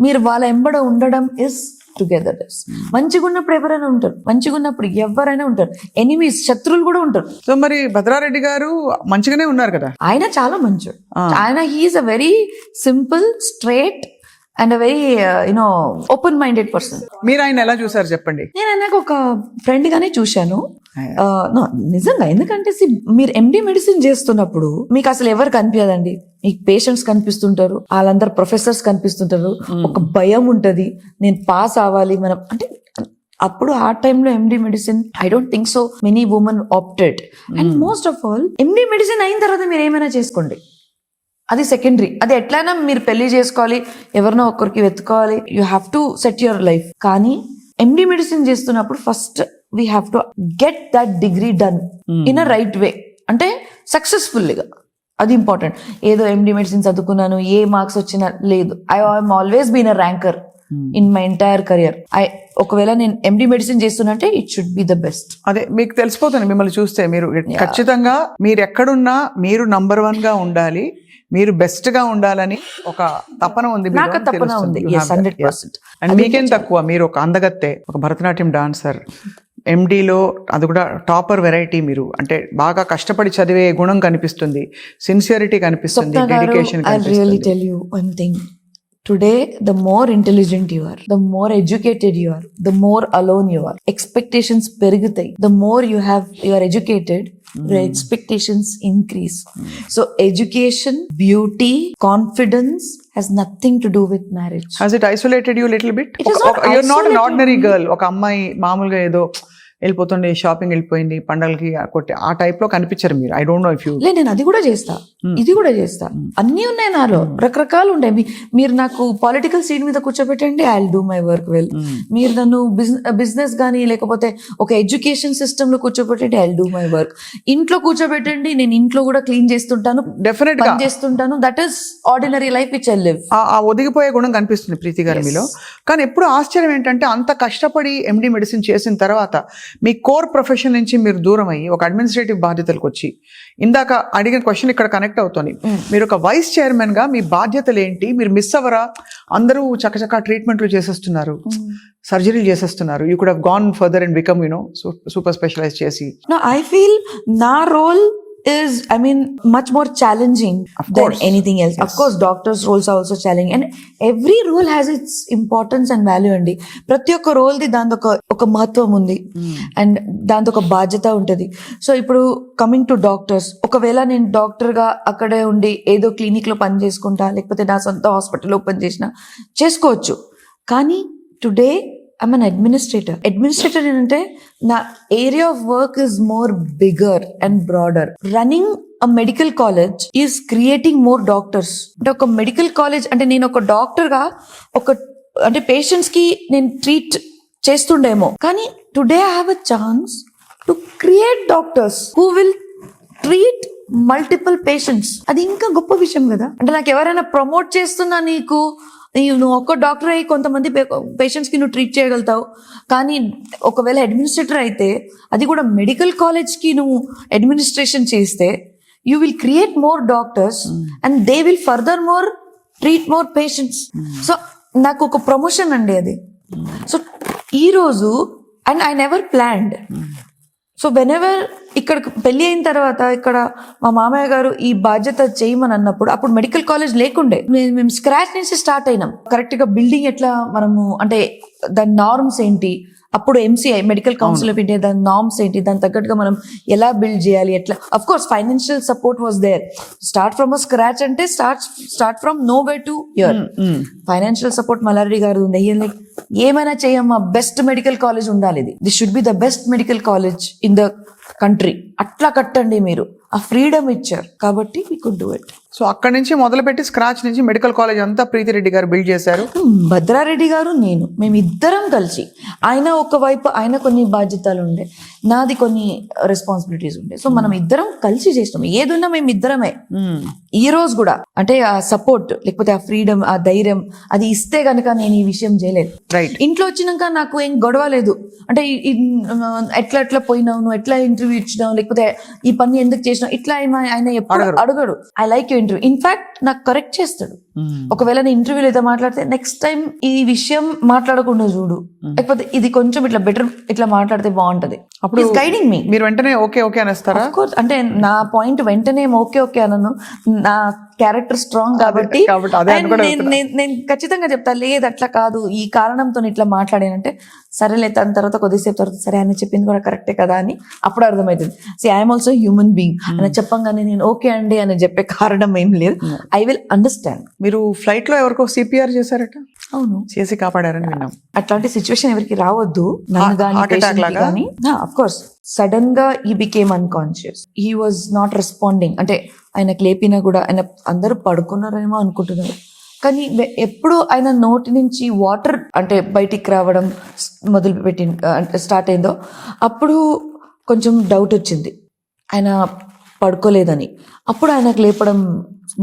మీరు వాళ్ళ ఎంబడ ఉండడం ఇస్ టుగెదర్నెస్. మంచిగా ఉన్నప్పుడు ఎవరైనా ఉంటారు, మంచిగా ఉన్నప్పుడు ఎవరైనా ఉంటారు. ఎనిమీస్, శత్రువులు కూడా ఉంటారు. సో మరి భద్రారెడ్డి గారు మంచిగానే ఉన్నారు కదా. ఆయన చాలా మంచోడు. ఆయన he's a very simple, straight and a very open minded person. మీరు ఆయన ఎలా చూసారు చెప్పండి. నేను ఆయనకు ఒక ఫ్రెండ్ గానే చూశాను. నిజంగా, ఎందుకంటే మీరు ఎండి మెడిసిన్ చేస్తున్నప్పుడు మీకు అసలు ఎవరు కనిపించదండి. మీకు పేషెంట్స్ కనిపిస్తుంటారు, వాళ్ళందరూ ప్రొఫెసర్స్ కనిపిస్తుంటారు. ఒక భయం ఉంటది, నేను పాస్ అవ్వాలి మనం అంటే. అప్పుడు ఆ టైంలో MD medicine I don't think so many women opted. And most of all MD medicine అయిన తర్వాత మీరు ఏమైనా చేసుకోండి, అది సెకండరీ. అది ఎట్లయినా మీరు పెళ్లి చేసుకోవాలి, ఎవరినో ఒకరికి వెతుకోవాలి, you have to set your life. కానీ ఎండి మెడిసిన్ చేస్తున్నప్పుడు first we have to get that degree done in a right way, అంటే సక్సెస్ఫుల్గా. అది ఇంపార్టెంట్. ఏదో ఎండి మెడిసిన్ చదువుకున్నాను, ఏ మార్క్స్ వచ్చినా లేదు. I have always been a ranker in my entire career. ఒకవేళ నేను ఎండి మెడిసిన్ చేస్తున్నట్టే it should be the best. అదే మీకు తెలిసిపోతుంది మిమ్మల్ని చూస్తే. మీరు ఖచ్చితంగా మీరు ఎక్కడున్నా మీరు నంబర్ 1 గా ఉండాలి, మీరు బెస్ట్ గా ఉండాలని ఒక తపన ఉంది. నాకు తపన ఉంది. 100%. అండ్ మీకేం తక్కువ, మీరు ఒక అందగత్తే, ఒక భరతనాట్యం డాన్సర్, ఎండీలో అది కూడా టాపర్ వెరైటీ. మీరు అంటే బాగా కష్టపడి చదివే గుణం కనిపిస్తుంది, సిన్సియరిటీ కనిపిస్తుంది, డెడికేషన్ కనిపిస్తుంది. Today, the more intelligent you are, the more educated you are, the more alone you are. Expectations perigutai. The more you are educated, your expectations increase. So education, beauty, confidence has nothing to do with marriage. Has it isolated you a little bit? It is not You're not an ordinary girl. ఒక అమ్మాయి మామూలుగా ఏదో వెళ్ళిపోతుండే shopping వెళ్ళిపోయింది పండగలకి కొట్టి ఆ type లో కనిపించారు మీరు. I don't no if you. నేను అది కూడా చేస్తా, ఇది కూడా చేస్తా, అన్నీ ఉన్నాయి నాలో, రకరకాలు ఉంటాయి. మీరు నాకు పొలిటికల్ సీట్ మీద కూర్చోబెట్టండి, I will do my work well. మీరు నన్ను బిజినెస్ కానీ లేకపోతే ఒక ఎడ్యుకేషన్ సిస్టమ్ లో కూర్చోబెట్టండి, I will do my work. ఇంట్లో కూర్చోబెట్టండి, నేను ఇంట్లో కూడా క్లీన్ చేస్తుంటాను, డెఫినెట్ గా చేస్తుంటాను. That is ordinary life which I live. ఆ ఒదిగిపోయే గుణం కనిపిస్తుంది ప్రీతి గారి మీలో. కానీ ఎప్పుడు ఆశ్చర్యం ఏంటంటే అంత కష్టపడి ఎండి మెడిసిన్ చేసిన తర్వాత మీ కోర్ ప్రొఫెషన్ నుంచి మీరు దూరం అయ్యి ఒక అడ్మినిస్ట్రేటివ్ బాధ్యతలకు వచ్చి, ఇందాక అడిగిన క్వశ్చన్ ఇక్కడ కనెక్ట్ అవుతుంది. మీరు ఒక వైస్ చైర్మన్ గా మీ బాధ్యతలు ఏంటి? మీరు మిస్ అవ్వరా? అందరూ చక్కచక్క ట్రీట్మెంట్లు చేసేస్తున్నారు, సర్జరీలు చేసేస్తున్నారు. You could have gone further and become super specialise చేసి. No, I feel నా role is, I mean, much more challenging than anything else. Of course, doctors' roles are also challenging, and every role has its importance and value అండి. ప్రతి ఒక్క role the దాని ఒక మహత్వం ఉంది and దాంతో ఒక బాధ్యత ఉంటుంది. సో ఇప్పుడు కమింగ్ టు డాక్టర్స్, ఒకవేళ నేను డాక్టర్ గా అక్కడే ఉండి ఏదో క్లినిక్ లో పని చేసుకుంటా, లేకపోతే నా సొంత హాస్పిటల్ ఓపెన్ చేసినా చేసుకోవచ్చు. కానీ today I'm an administrator. Administrator ఏంటంటే నా area of work is more bigger and broader. Running a medical college is creating more doctors. అంటే ఒక మెడికల్ కాలేజ్ అంటే నేను ఒక డాక్టర్ గా అంటే పేషెంట్స్ కి నేను ట్రీట్ చేస్తుండేమో, కానీ today I have a chance to create doctors who will treat multiple patients. అది ఇంకా గొప్ప విషయం కదా. అంటే నాకు ఎవరైనా ప్రమోట్ చేస్తున్నా, నువ్వు ఒక్క డాక్టర్ అయ్యి కొంతమంది పేషెంట్స్ కి నువ్వు ట్రీట్ చేయగలుగుతావు, కానీ ఒకవేళ అడ్మినిస్ట్రేటర్ అయితే, అది కూడా మెడికల్ కాలేజ్ కి నువ్వు అడ్మినిస్ట్రేషన్ చేస్తే, you will create more doctors and they will further more treat more patients. So నాకు ఒక ప్రమోషన్ అండి అది. సో ఈ రోజు and I never planned. So whenever ఇక్కడ పెళ్లి అయిన తర్వాత ఇక్కడ మా మామయ్య గారు ఈ బాధ్యత చేయమని అన్నప్పుడు, అప్పుడు మెడికల్ కాలేజ్ లేకుండే, మేము స్క్రాచ్ నుంచి స్టార్ట్ అయినాం. కరెక్ట్ గా బిల్డింగ్ ఎట్లా మనము అంటే దాని నార్మ్స్ ఏంటి, అప్పుడు MCI medical council of India దాని నార్మ్స్ ఏంటి, దాని తగ్గట్టుగా మనం ఎలా బిల్డ్ చేయాలి, ఎట్లా. Of course financial support was there. Start from a scratch అంటే start from no way to here. Financial support Malla Reddy గారు ఉంది. లైక్ ఏమైనా చేయమ్మా, బెస్ట్ మెడికల్ కాలేజ్ ఉండాలి, this should be the best medical college in the country, అట్లా కట్టండి. మీరు ఆ ఫ్రీడమ్ ఇచ్చారు కాబట్టి we could do it. So అక్కడి నుంచి మొదలుపెట్టి స్క్రాచ్ నుంచి మెడికల్ కాలేజ్ అంతా ప్రీతిరెడ్డి గారు బిల్డ్ చేశారు. భద్రారెడ్డి గారు నేను మేమిద్దరం కలిసి, ఆయన ఒకవైపు ఆయన కొన్ని బాధ్యతలు ఉండే, నాది కొన్ని రెస్పాన్సిబిలిటీస్ ఉండే. సో మనం ఇద్దరం కలిసి చేసినాం. ఏదున్నా మేము ఇద్దరమే. ఈ రోజు కూడా అంటే ఆ సపోర్ట్ లేకపోతే ఆ ఫ్రీడమ్, ఆ ధైర్యం అది ఇస్తే గనక నేను ఈ విషయం చేయలేదు. రైట్. ఇంట్లో వచ్చినాక నాకు ఏం గొడవ లేదు. అంటే ఎట్లా పోయినావు, నువ్వు ఎట్లా ఇంటర్వ్యూ ఇచ్చినావు, లేకపోతే ఈ పని ఎందుకు చేసినావు, ఇట్లా ఆయన ఎప్పుడు అడగడు. I like you interview. In fact నాకు కరెక్ట్ చేస్తాడు. ఒకవేళ నేను ఇంటర్వ్యూలో ఏదో మాట్లాడితే, నెక్స్ట్ టైం ఈ విషయం మాట్లాడకుండా చూడు, లేకపోతే ఇది కొంచెం ఇట్లా బెటర్ ఇట్లా మాట్లాడితే బాగుంటది. అప్పుడు గైడింగ్ మీ. మీరు వెంటనే ఓకే ఓకే అనేస్తారా? అంటే నా పాయింట్ వెంటనే ఓకే అనను. నా క్యారెక్టర్ స్ట్రాంగ్ కాబట్టి నేను ఖచ్చితంగా చెప్తా, లేదు అట్లా కాదు, ఈ కారణంతో ఇట్లా మాట్లాడానంటే, సరేలే దాని తర్వాత కొద్దిసేపు తర్వాత సరే ఆయన చెప్పింది కూడా కరెక్టే కదా అని అప్పుడు అర్థమవుతుంది. See I'm also human being అని చెప్పంగానే నేను ఓకే అండి అని చెప్పే కారణం ఏం లేదు. I will understand. మీరు ఫ్లైట్ లో ఎవరికో సిపిఆర్ చేశారట? అవును, చేసి కాపాడారని విన్నాం. అట్లాంటి సిచ్యువేషన్ ఎవరికి రావద్దు. అఫ్ కోర్స్ సడన్ గా he became unconscious. He was not responding. అంటే ఆయనకు లేపినా కూడా ఆయన అందరూ పడుకున్నారేమో అనుకుంటున్నారు, కానీ ఎప్పుడు ఆయన నోటి నుంచి వాటర్ అంటే బయటికి రావడం మొదలుపెట్టి అంటే స్టార్ట్ అయిందో, అప్పుడు కొంచెం డౌట్ వచ్చింది ఆయన పడుకోలేదని. అప్పుడు ఆయనకు లేపడం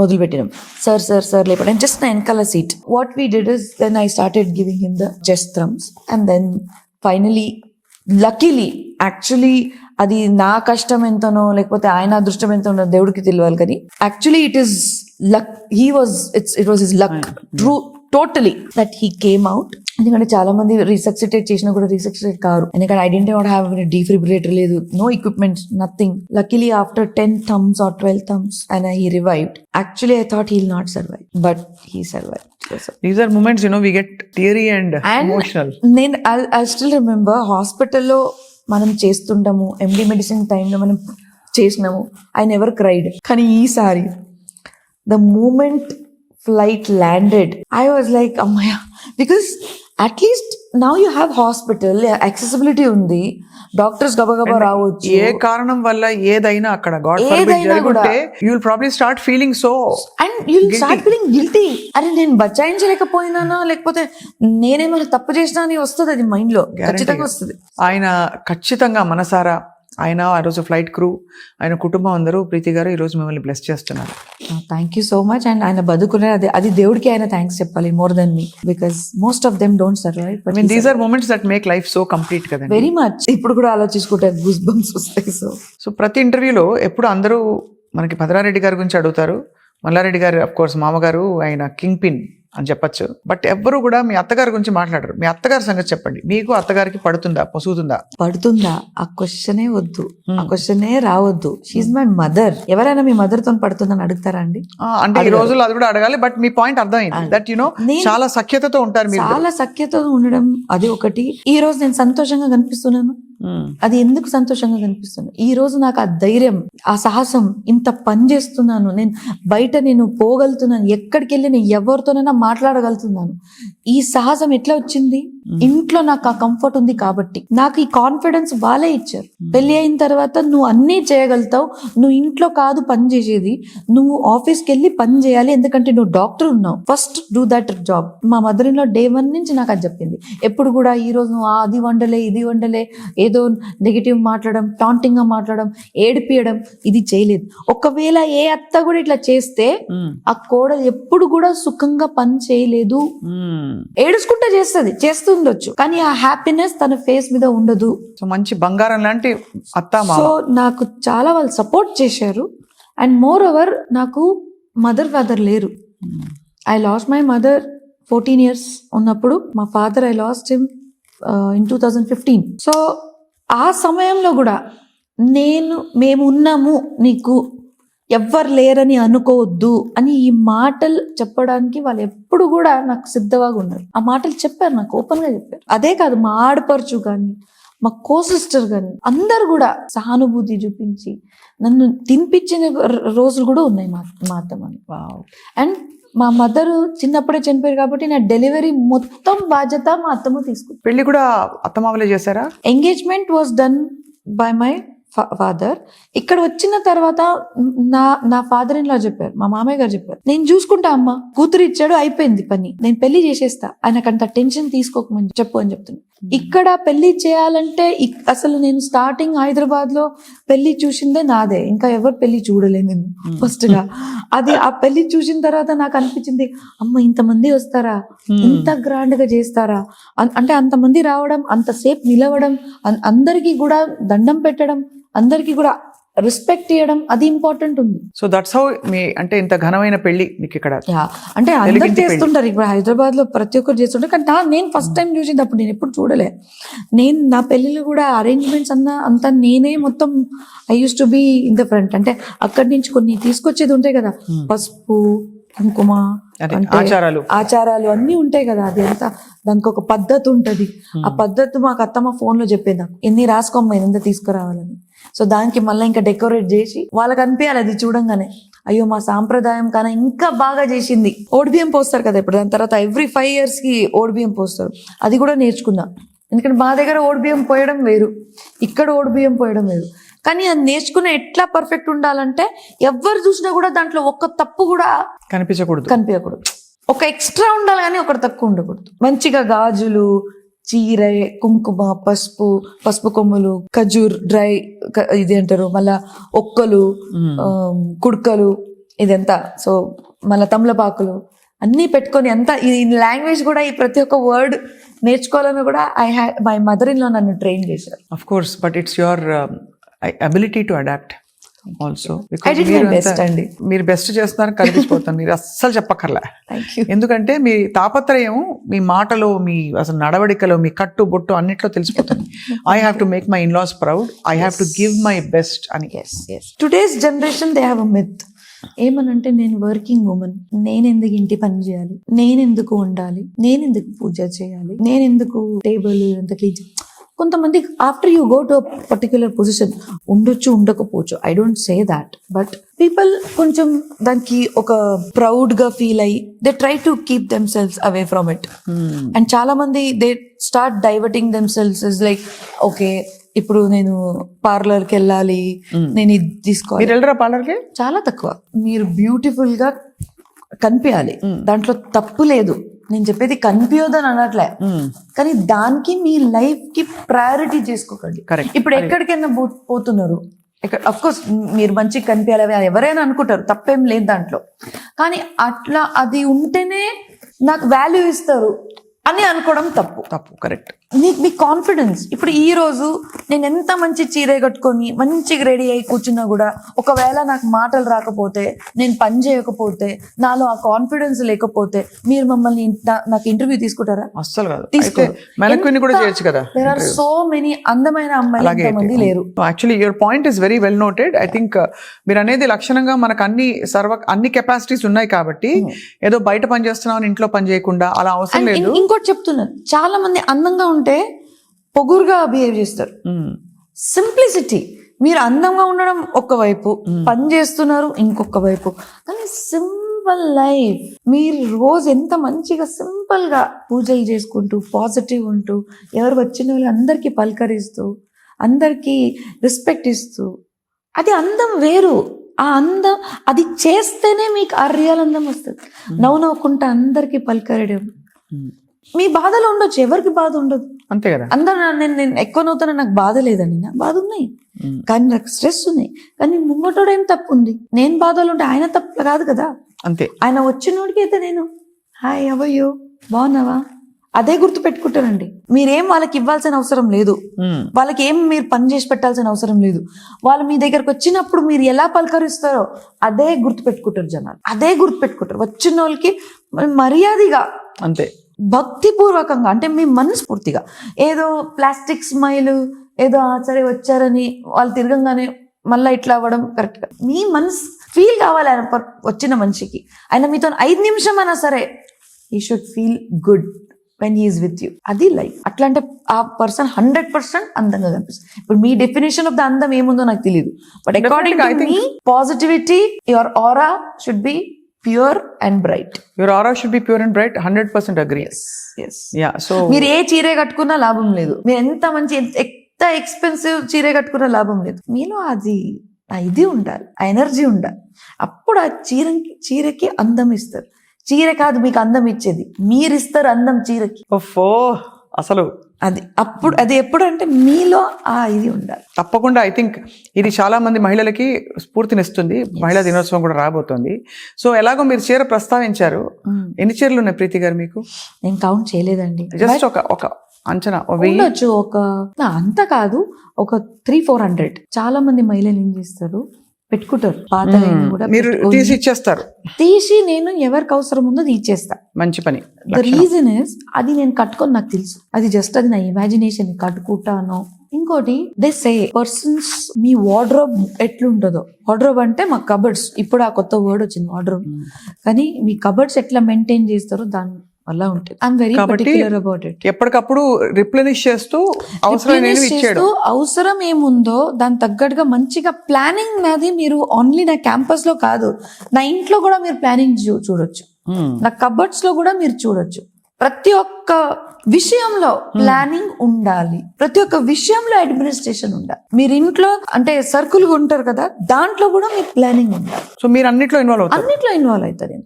మొదలుపెట్టినాం. సార్ లేపడం జస్ట్ నా వెనకాల seat. What we did is then I started giving him the chest thumps and then finally luckily, actually అది నా కష్టం ఎంతనో లేకపోతే ఆయన అదృష్టం ఎంతనో దేవుడికి తెలియాలి, కానీ actually it is luck. It was his luck true totally that he came out. ఎందుకంటే చాలా మంది రీసక్సిటేట్ చేసినా కూడా రీసక్సిటేట్ కారు. ఎందుకంటే I didn't not have defibrillator లేదు, no equipment, nothing. Luckily after 10 thumbs or 12 thumbs and he revived. Actually I thought he'll not survive, but he survived. These are moments, we get teary and emotional. నేను I still remember హాస్పిటల్లో మనం చేస్తుంటాము, ఎండి medicine టైంలో మనం చేసినాము. I never cried. కానీ ఈసారి the moment flight landed, I was like, Ammaya, because at least now you have hospital, accessibility ఉంది, డాక్టర్స్ గబగబా రావచ్చు. ఏ కారణం వల్ల ఏదైనా అక్కడ గాడ్ ఏదైనా కూడా. You will probably start feeling so and you start feeling guilty. అరే నేను బచాయించలేకపోయినానా, లేకపోతే నేనేమైనా తప్పు చేసినా అని వస్తుంది, అది మైండ్ లో ఖచ్చితంగా వస్తుంది. ఆయన ఖచ్చితంగా మనసారా ఆయన ఆ రోజు ఫ్లైట్ క్రూ, ఆయన కుటుంబం అందరూ, ప్రీతి గారు ఈ రోజు మిమ్మల్ని బ్లెస్ చేస్తున్నారు. Thank you so much. And ఆయన బతుకునే అది దేవుడికి ఆయన థ్యాంక్స్ చెప్పాలి more than me, because most of them don't survive. I mean these are moments that make life so complete కదండి. Very much. ఇప్పుడు కూడా ఆలోచించుకుంటే గూస్ బంప్స్ వస్తాయి. సో ప్రతి ఇంటర్వ్యూలో ఎప్పుడు అందరూ మనకి భద్రారెడ్డి గారి గురించి అడుగుతారు. మల్లారెడ్డి గారు అఫ్ కోర్స్ మామగారు, ఆయన కింగ్ పిన్ అని చెప్పచ్చు. బట్ ఎవ్వరు కూడా మీ అత్తగారి గురించి మాట్లాడరు. మీ అత్తగారి సంగతి చెప్పండి. మీకు అత్తగారికి పడుతుందా? ఆ క్వశ్చనే వద్దు, ఆ క్వశ్చనే రావద్దు. She's my mother. ఎవరైనా మీ మదర్ తో పడుతుందని అడుగుతారా అండి? అంటే ఈ రోజుల్లో అది కూడా అడగాలి. బట్ మీ పాయింట్ అర్థమైంది దట్ యు నో చాలా సఖ్యతతో ఉంటారు మీరు. చాలా సఖ్యతతో ఉండడం అది ఒకటి. ఈ రోజు నేను సంతోషంగా కనిపిస్తున్నాను, అది ఎందుకు సంతోషంగా కనిపిస్తున్నాను? ఈ రోజు నాకు ఆ ధైర్యం, ఆ సాహసం, ఇంత పని చేస్తున్నాను నేను, బయట నేను పోగలుగుతున్నాను, ఎక్కడికి వెళ్ళి నేను ఎవరితోనైనా మాట్లాడగలుగుతున్నాను. ఈ సాహసం ఎట్లా వచ్చింది? ఇంట్లో నాకు ఆ కంఫర్ట్ ఉంది కాబట్టి, నాకు ఈ కాన్ఫిడెన్స్ వాళ్ళే ఇచ్చారు. పెళ్లి అయిన తర్వాత నువ్వు అన్నీ చేయగలుగుతావు, నువ్వు ఇంట్లో కాదు పని చేసేది, నువ్వు ఆఫీస్కి వెళ్ళి పని చేయాలి, ఎందుకంటే నువ్వు డాక్టర్ ఉన్నావు, ఫస్ట్ డూ దట్ జాబ్. మా మదర్ ఇన్ లా డే 1 నుంచి నాకు అది చెప్పింది. ఎప్పుడు కూడా ఈ రోజు నువ్వు అది వండలే, ఇది వండలే, ఏదో నెగిటివ్ మాట్లాడడం, టాంటింగ్ గా మాట్లాడడం, ఏడిపియడం, ఇది చేయలేదు. ఒకవేళ ఏ అత్త కూడా ఇట్లా చేస్తే ఆ కోడలు ఎప్పుడు కూడా సుఖంగా పని చేయలేదు, ఏడుచుకుంటా చేస్తుండొచ్చు, కానీ ఆ హ్యాపీనెస్ తన ఫేస్ మీద ఉండదు. సో మంచి బంగారం లాంటి అత్త మామ. సో నాకు చాలా వాళ్ళు సపోర్ట్ చేశారు. అండ్ మోర్ ఓవర్ నాకు మదర్ ఫాదర్ లేరు. I lost my mother 14 years ఉన్నప్పుడు. మా father I last him in 2015. So ఆ సమయంలో కూడా మేము ఉన్నాము, నీకు ఎవ్వరు లేరని అనుకోవద్దు అని ఈ మాటలు చెప్పడానికి వాళ్ళు ఎప్పుడు కూడా నాకు సిద్ధంగా ఉన్నారు. ఆ మాటలు చెప్పారు, నాకు ఓపెన్ గా చెప్పారు. అదే కాదు, మా ఆడపడుచు కానీ, మా కో సిస్టర్ కానీ అందరు కూడా సహానుభూతి చూపించి నన్ను తినిపించిన రోజులు కూడా ఉన్నాయి మా అత్తమ్మని. అండ్ మా మదర్ చిన్నప్పుడే చనిపోయారు కాబట్టి నా డెలివరీ మొత్తం బాధ్యత మా అత్తమ్మ తీసుకుంది. పెళ్లి కూడా అత్తమామలే చేశారా? Engagement was done by my father. ఇక్కడ వచ్చిన తర్వాత నా ఫాదర్ ఇన్ లా చెప్పారు, మా మామయ్య గారు చెప్పారు, నేను చూసుకుంటా అమ్మ, కూతురు ఇచ్చాడు, అయిపోయింది పని, నేను పెళ్లి చేసేస్తా, ఆయనకంత టెన్షన్ తీసుకోకమని చెప్పు అని చెప్తున్నా. ఇక్కడ పెళ్లి చేయాలంటే అసలు నేను స్టార్టింగ్ హైదరాబాద్ లో పెళ్లి చూసిందే నాదే, ఇంకా ఎవరు పెళ్లి చూడలేదు నేను ఫస్ట్ గా. అది ఆ పెళ్లి చూసిన తర్వాత నాకు అనిపించింది, అమ్మ ఇంతమంది వస్తారా, ఇంత గ్రాండ్ గా చేస్తారా, అంటే అంతమంది రావడం, అంతసేపు నిలవడం, అందరికీ కూడా దండం పెట్టడం, అందరికీ కూడా రెస్పెక్ట్ చేయడం, అది ఇంపార్టెంట్ ఉంది. సో దట్స్ హౌ మీ అంటే ఇంత ఘనమైన పెళ్లి మీకు ఇక్కడ. అంటే అందరు చేస్తుంటారు ఇప్పుడు హైదరాబాద్ లో, ప్రతి ఒక్కరు చేస్తుంటారు, కానీ నేను ఫస్ట్ టైం చూసింది అప్పుడు నేను ఎప్పుడు చూడలే. నేను నా పెళ్లిలో కూడా అరేంజ్మెంట్స్ అంతా నేనే మొత్తం. I use to be in the front. అంటే అక్కడి నుంచి కొన్ని తీసుకొచ్చేది ఉంటాయి కదా, పసుపు, కుంకుమ, ఆచారాలు అన్ని ఉంటాయి కదా, అది అంతా దానికి ఒక పద్ధతి ఉంటది. ఆ పద్ధతి మాకు అత్తమ్మ ఫోన్ లో చెప్పేది, నాకు ఎన్ని రాసుకోమ్మా ఎంత తీసుకురావాలని. సో దానికి మళ్ళీ ఇంకా డెకరేట్ చేసి వాళ్ళకి అనిపించాలి అది చూడంగానే, అయ్యో మా సాంప్రదాయం కన్నా ఇంకా బాగా చేసింది. ఓడిబియ్యం పోస్తారు కదా ఇప్పుడు, దాని తర్వాత ఎవ్రీ 5 years కి ఓడిబియ్యం పోస్తారు, అది కూడా నేర్చుకున్నా. ఎందుకంటే మా దగ్గర ఓడిబియ్యం పోయడం వేరు, ఇక్కడ ఓడిబియ్యం పోయడం వేరు. కానీ అది నేర్చుకున్న ఎట్లా పర్ఫెక్ట్ ఉండాలంటే ఎవరు చూసినా కూడా దాంట్లో ఒక్క తప్పు కూడా కనిపించకూడదు, ఒక ఎక్స్ట్రా ఉండాలి కానీ ఒకటి తక్కువ ఉండకూడదు. మంచిగా గాజులు, చీర, కుంకుమ, పసుపు కొమ్ములు, ఖజూర్ డ్రై ఇది అంటారు, మళ్ళా ఒక్కలు, కుడ్కలు, ఇదంతా. సో మళ్ళా తమలపాకులు అన్నీ పెట్టుకొని అంతా ఈ లాంగ్వేజ్ కూడా, ఈ ప్రతి ఒక్క వర్డ్ నేర్చుకోవాలని కూడా మై మదర్ ఇన్ లా నన్ను ట్రైన్ చేశారు. Of course, but it's your ability to adapt also. I did my best అండి. మీరు బెస్ట్ చేస్తున్నారు కనిపించిపోతాను, మీరు అస్సలు చెప్పక్కర్లే. ఎందుకంటే మీ తాపత్రయం మీ మాటలో, మీ అసలు నడవడికలో, మీ కట్టు బొట్టు అన్నిట్లో తెలిసిపోతుంది. I have to make my in laws proud, I have to give my best అని. Today's generation they have a myth. ఏమనంటే నేను వర్కింగ్ ఉమెన్, నేనెందుకు ఇంటి పని చేయాలి, నేనెందుకు ఉండాలి, నేనెందుకు పూజ చేయాలి, నేనెందుకు టేబుల్ ఎంత క్లీన్. కొంతమంది after you go to particular position ఉండొచ్చు, ఉండకపోవచ్చు, I don't say that, but people కొంచెం దానికి ఒక ప్రౌడ్ గా ఫీల్ అయ్యి they try to keep them cells away from it. And చాలా మంది they start diverting them cells is like okay ఇప్పుడు నేను పార్లర్కి వెళ్ళాలి, నేను ఇది తీసుకోవాలి. మీరు వెళ్ళరా పార్లర్కి? చాలా తక్కువ. మీరు బ్యూటిఫుల్ గా కనిపించాలి, దాంట్లో తప్పు లేదు, నేను చెప్పేది కనిపించదని అనట్లే, కానీ దానికి మీ లైఫ్ కి ప్రయారిటీ చేసుకోకండి. Correct. ఇప్పుడు ఎక్కడికైనా పోతున్నారు, అఫ్ కోర్స్ మీరు మంచిగా కనిపించాలి ఎవరైనా అనుకుంటారు, తప్పేం లేదు దాంట్లో, కానీ అట్లా అది ఉంటేనే నాకు వాల్యూ ఇస్తారు అని అనుకోవడం తప్పు. కరెక్ట్. మీ కాన్ఫిడెన్స్. ఇప్పుడు ఈ రోజు నేను ఎంత మంచి చీర కట్టుకొని మంచిగా రెడీ అయి కూర్చున్నా కూడా ఒకవేళ నాకు మాటలు రాకపోతే, నేను పని చేయకపోతే, నాలో ఆ కాన్ఫిడెన్స్ లేకపోతే మీరు మమ్మల్ని నాకు ఇంటర్వ్యూ తీసుకుంటారా? అస్సలు కాదు. తీసుకోరు. కూడా చేయొచ్చు కదా. దేర్ ఆర్ సో మెనీ అందమైన అమ్మాయిలు మంది లేరు. Actually your point is very well noted. I think మీరు అనేది లక్షణంగా మనకు అన్ని కెపాసిటీస్ ఉన్నాయి కాబట్టి ఏదో బయట పని చేస్తున్నాం ఇంట్లో పని చేయకుండా అలా అవసరం లేదు. ఇంకోటి చెప్తున్నాను, చాలా మంది అందంగా ఉంటే పొగురుగా బిహేవ్ చేస్తారు. సింప్లిసిటీ. మీరు అందంగా ఉండడం ఒకవైపు, పని చేస్తున్నారు ఇంకొక వైపు, కానీ సింపుల్ లైఫ్. మీరు రోజు ఎంత మంచిగా సింపుల్ గా పూజలు చేసుకుంటూ పాజిటివ్ ఉంటూ ఎవరు వచ్చిన వాళ్ళు అందరికీ పలకరిస్తూ అందరికీ రెస్పెక్ట్ ఇస్తూ, అది అందం వేరు. ఆ అందం అది చేస్తేనే మీకు ఆ రియల్ అందం వస్తుంది. నవ్వుకుంటా అందరికీ పలకరడం. మీ బాధలో ఉండొచ్చు, ఎవరికి బాధ ఉండదు, అంతే కదా. అందరూ నేను ఎక్కువ నవ్వుతాను, నాకు బాధ లేదండి, నాకు బాధ ఉన్నాయి, కానీ నాకు స్ట్రెస్ ఉన్నాయి, కానీ ముంగటోడు ఏం తప్పు ఉంది? నేను బాధలు ఉంటే ఆయన తప్పు కాదు కదా. అంతే. ఆయన వచ్చినోడికి అయితే నేను హాయ్ అవయ్యో బాగున్నావా అదే గుర్తు పెట్టుకుంటానండి. మీరేం వాళ్ళకి ఇవ్వాల్సిన అవసరం లేదు, వాళ్ళకి ఏం మీరు పని చేసి పెట్టాల్సిన అవసరం లేదు. వాళ్ళు మీ దగ్గరకు వచ్చినప్పుడు మీరు ఎలా పలకరిస్తారో అదే గుర్తు పెట్టుకుంటారు జనాలు, అదే గుర్తు పెట్టుకుంటారు. వచ్చిన వాళ్ళకి మర్యాదగా, అంతే, భక్తిపూర్వకంగా, అంటే మీ మనస్ఫూర్తిగా, ఏదో ప్లాస్టిక్ స్మైల్, ఏదో సరే వచ్చారని వాళ్ళు తిరగంగానే మళ్ళీ ఇట్లా అవ్వడం కరెక్ట్. మీ మనసు ఫీల్ కావాలి ఆయన వచ్చిన మనిషికి. ఆయన మీతో 5 నిమిషం అయినా సరే ఈ should feel good when he is with you. అది లైఫ్. అట్లా అంటే ఆ పర్సన్ 100% అందంగా కనిపిస్తుంది. ఇప్పుడు మీ డెఫినేషన్ ఆఫ్ ద అందం ఏముందో నాకు తెలియదు, but according to me positivity, your aura should be pure and bright. Your aura should be pure and bright. 100% agree. So మీరు ఏ చీరే కట్టుకున్నా లాభం లేదు, మీరు ఎంత మంచి ఎంత ఎక్స్పెన్సివ్ చీరే కట్టుకున్నా లాభం లేదు. మీలో అది ఇది ఉండాలి, ఆ ఎనర్జీ ఉండాలి. అప్పుడు ఆ చీరకి అందం ఇస్తారు. చీర కాదు మీకు అందం ఇచ్చేది, మీరు ఇస్తారు అందం చీరకి. అసలు అది ఎప్పుడు అంటే మీలో ఆ ఇది ఉండాలి. తప్పకుండా. ఐ థింక్ ఇది చాలా మంది మహిళలకి స్ఫూర్తినిస్తుంది. మహిళా దినోత్సవం కూడా రాబోతోంది. సో ఎలాగో మీరు చీర ప్రస్తావించారు, ఎన్ని చీరలు ఉన్నాయి ప్రీతి గారు మీకు? నేను కౌంట్ చేయలేదండి, జస్ట్ ఒక అంచనా ఉండొచ్చు. అంత కాదు, ఒక 300-400. చాలా మంది మహిళలు ఏం చేస్తారు, పెట్టుకుంటారు పాత కూడా మీరు తీసి ఇచ్చేస్తారు. తీసి నేను ఎవరికి అవసరం ఉందో ఇచ్చేస్తా. మంచి పని. ద రీజన్ ఇస్ అది నేను కట్టుకొని నాకు తెలుసు, అది జస్ట్ అది నా ఇమాజినేషన్, కట్టుకుంటాను. ఇంకోటి they say persons me wardrobe ఎట్లుంటుందో, వార్డ్రోబ్ అంటే మా కబర్డ్స్, ఇప్పుడు ఆ కొత్త వర్డ్ వచ్చింది వార్డ్రోబ్, కానీ మీ కబర్డ్స్ ఎట్లా మెయింటైన్ చేస్తారో దాని వల్ల ఉంటుంది. I'm very particular about it. ఎప్పటికప్పుడు రిప్లెనిష్ చేస్తూ అవసరం ఏముందో దాని తగ్గట్టుగా మంచిగా ప్లానింగ్. నాది మీరు ఓన్లీ నా క్యాంపస్ లో కాదు, నా ఇంట్లో కూడా మీరు ప్లానింగ్ చూడొచ్చు, నా కబర్డ్స్ లో కూడా మీరు చూడొచ్చు. ప్రతి ఒక్క విషయంలో ప్లానింగ్ ఉండాలి, ప్రతి ఒక్క విషయంలో అడ్మినిస్ట్రేషన్ ఉండాలి. మీరు ఇంట్లో అంటే సర్కిల్ ఉంటారు కదా, దాంట్లో కూడా మీకు ప్లానింగ్ ఉండాలి. సో మీరు అన్నిట్లో ఇన్వాల్వ్ అవుతుంది.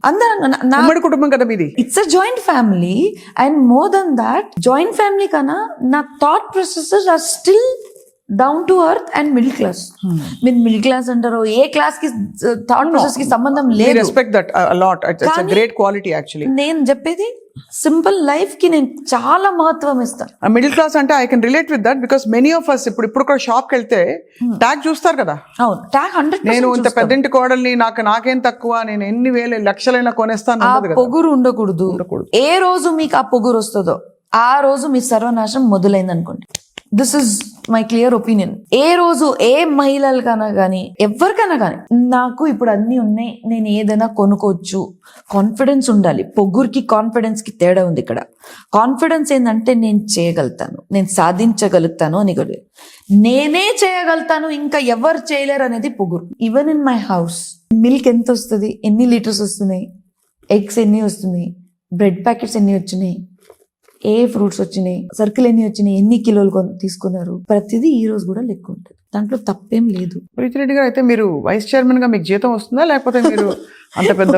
అందరూ కుటుంబం కదా మీది, it's a joint family. And more than that, joint family కన్నా నా thought processes are still down to earth and middle class. మీరు మిడిల్ క్లాస్ అంటారు, ఏ క్లాస్ కి థాట్ ప్రాసెస్ కి సంబంధం లేదు. Respect that a lot. It's a great quality actually. నేను చెప్పేది సింపుల్ లైఫ్ కి నేను చాలా మహత్వం ఇస్తాను. మిడిల్ క్లాస్ అంటే I can relate with that, because many of us ఇప్పుడు కూడా షాప్ కి వెళ్తే ట్యాగ్ చూస్తారు కదా. అవును, ట్యాగ్ 100%. నేను ఇంత పెద్దంటి కోడల్ని, నాకేం తక్కువ, నేను ఎన్ని వేలు లక్షలైనా కొనేస్తాను. పొగురు ఉండకూడదు. ఏ రోజు మీకు ఆ పొగురు వస్తుందో ఆ రోజు మీ సర్వనాశం మొదలైంది అనుకోండి. This is my clear opinion. ఏ రోజు ఏ మహిళలకైనా కానీ ఎవరికైనా కానీ నాకు ఇప్పుడు అన్ని ఉన్నాయి, నేను ఏదైనా కొనుక్కోవచ్చు, కాన్ఫిడెన్స్ ఉండాలి. పొగ్గురికి కాన్ఫిడెన్స్ కి తేడా ఉంది ఇక్కడ. కాన్ఫిడెన్స్ ఏంటంటే నేను చేయగలుగుతాను, నేను సాధించగలుగుతాను అని కూడా, నేనే చేయగలుగుతాను ఇంకా ఎవరు చేయలేరు అనేది పొగురు. Even in my house milk ఎంత వస్తుంది, ఎన్ని లీటర్స్ వస్తున్నాయి, ఎగ్స్ ఎన్ని వస్తున్నాయి, బ్రెడ్ ప్యాకెట్స్ ఎన్ని వచ్చినాయి, ఏ ఫ్రూట్స్ వచ్చినాయి, సర్కిల్ ఎన్ని వచ్చినాయి, ఎన్ని కిలోలు తీసుకున్నారు, ప్రతిదీ ఈ రోజు కూడా లెక్క ఉంటుంది. దాంట్లో తప్పేం లేదు. ప్రీతిరెడ్డి గారు, అయితే మీరు వైస్ చైర్మన్ గా మీకు జీతం వస్తుందా, లేకపోతే మీరు అంత పెద్ద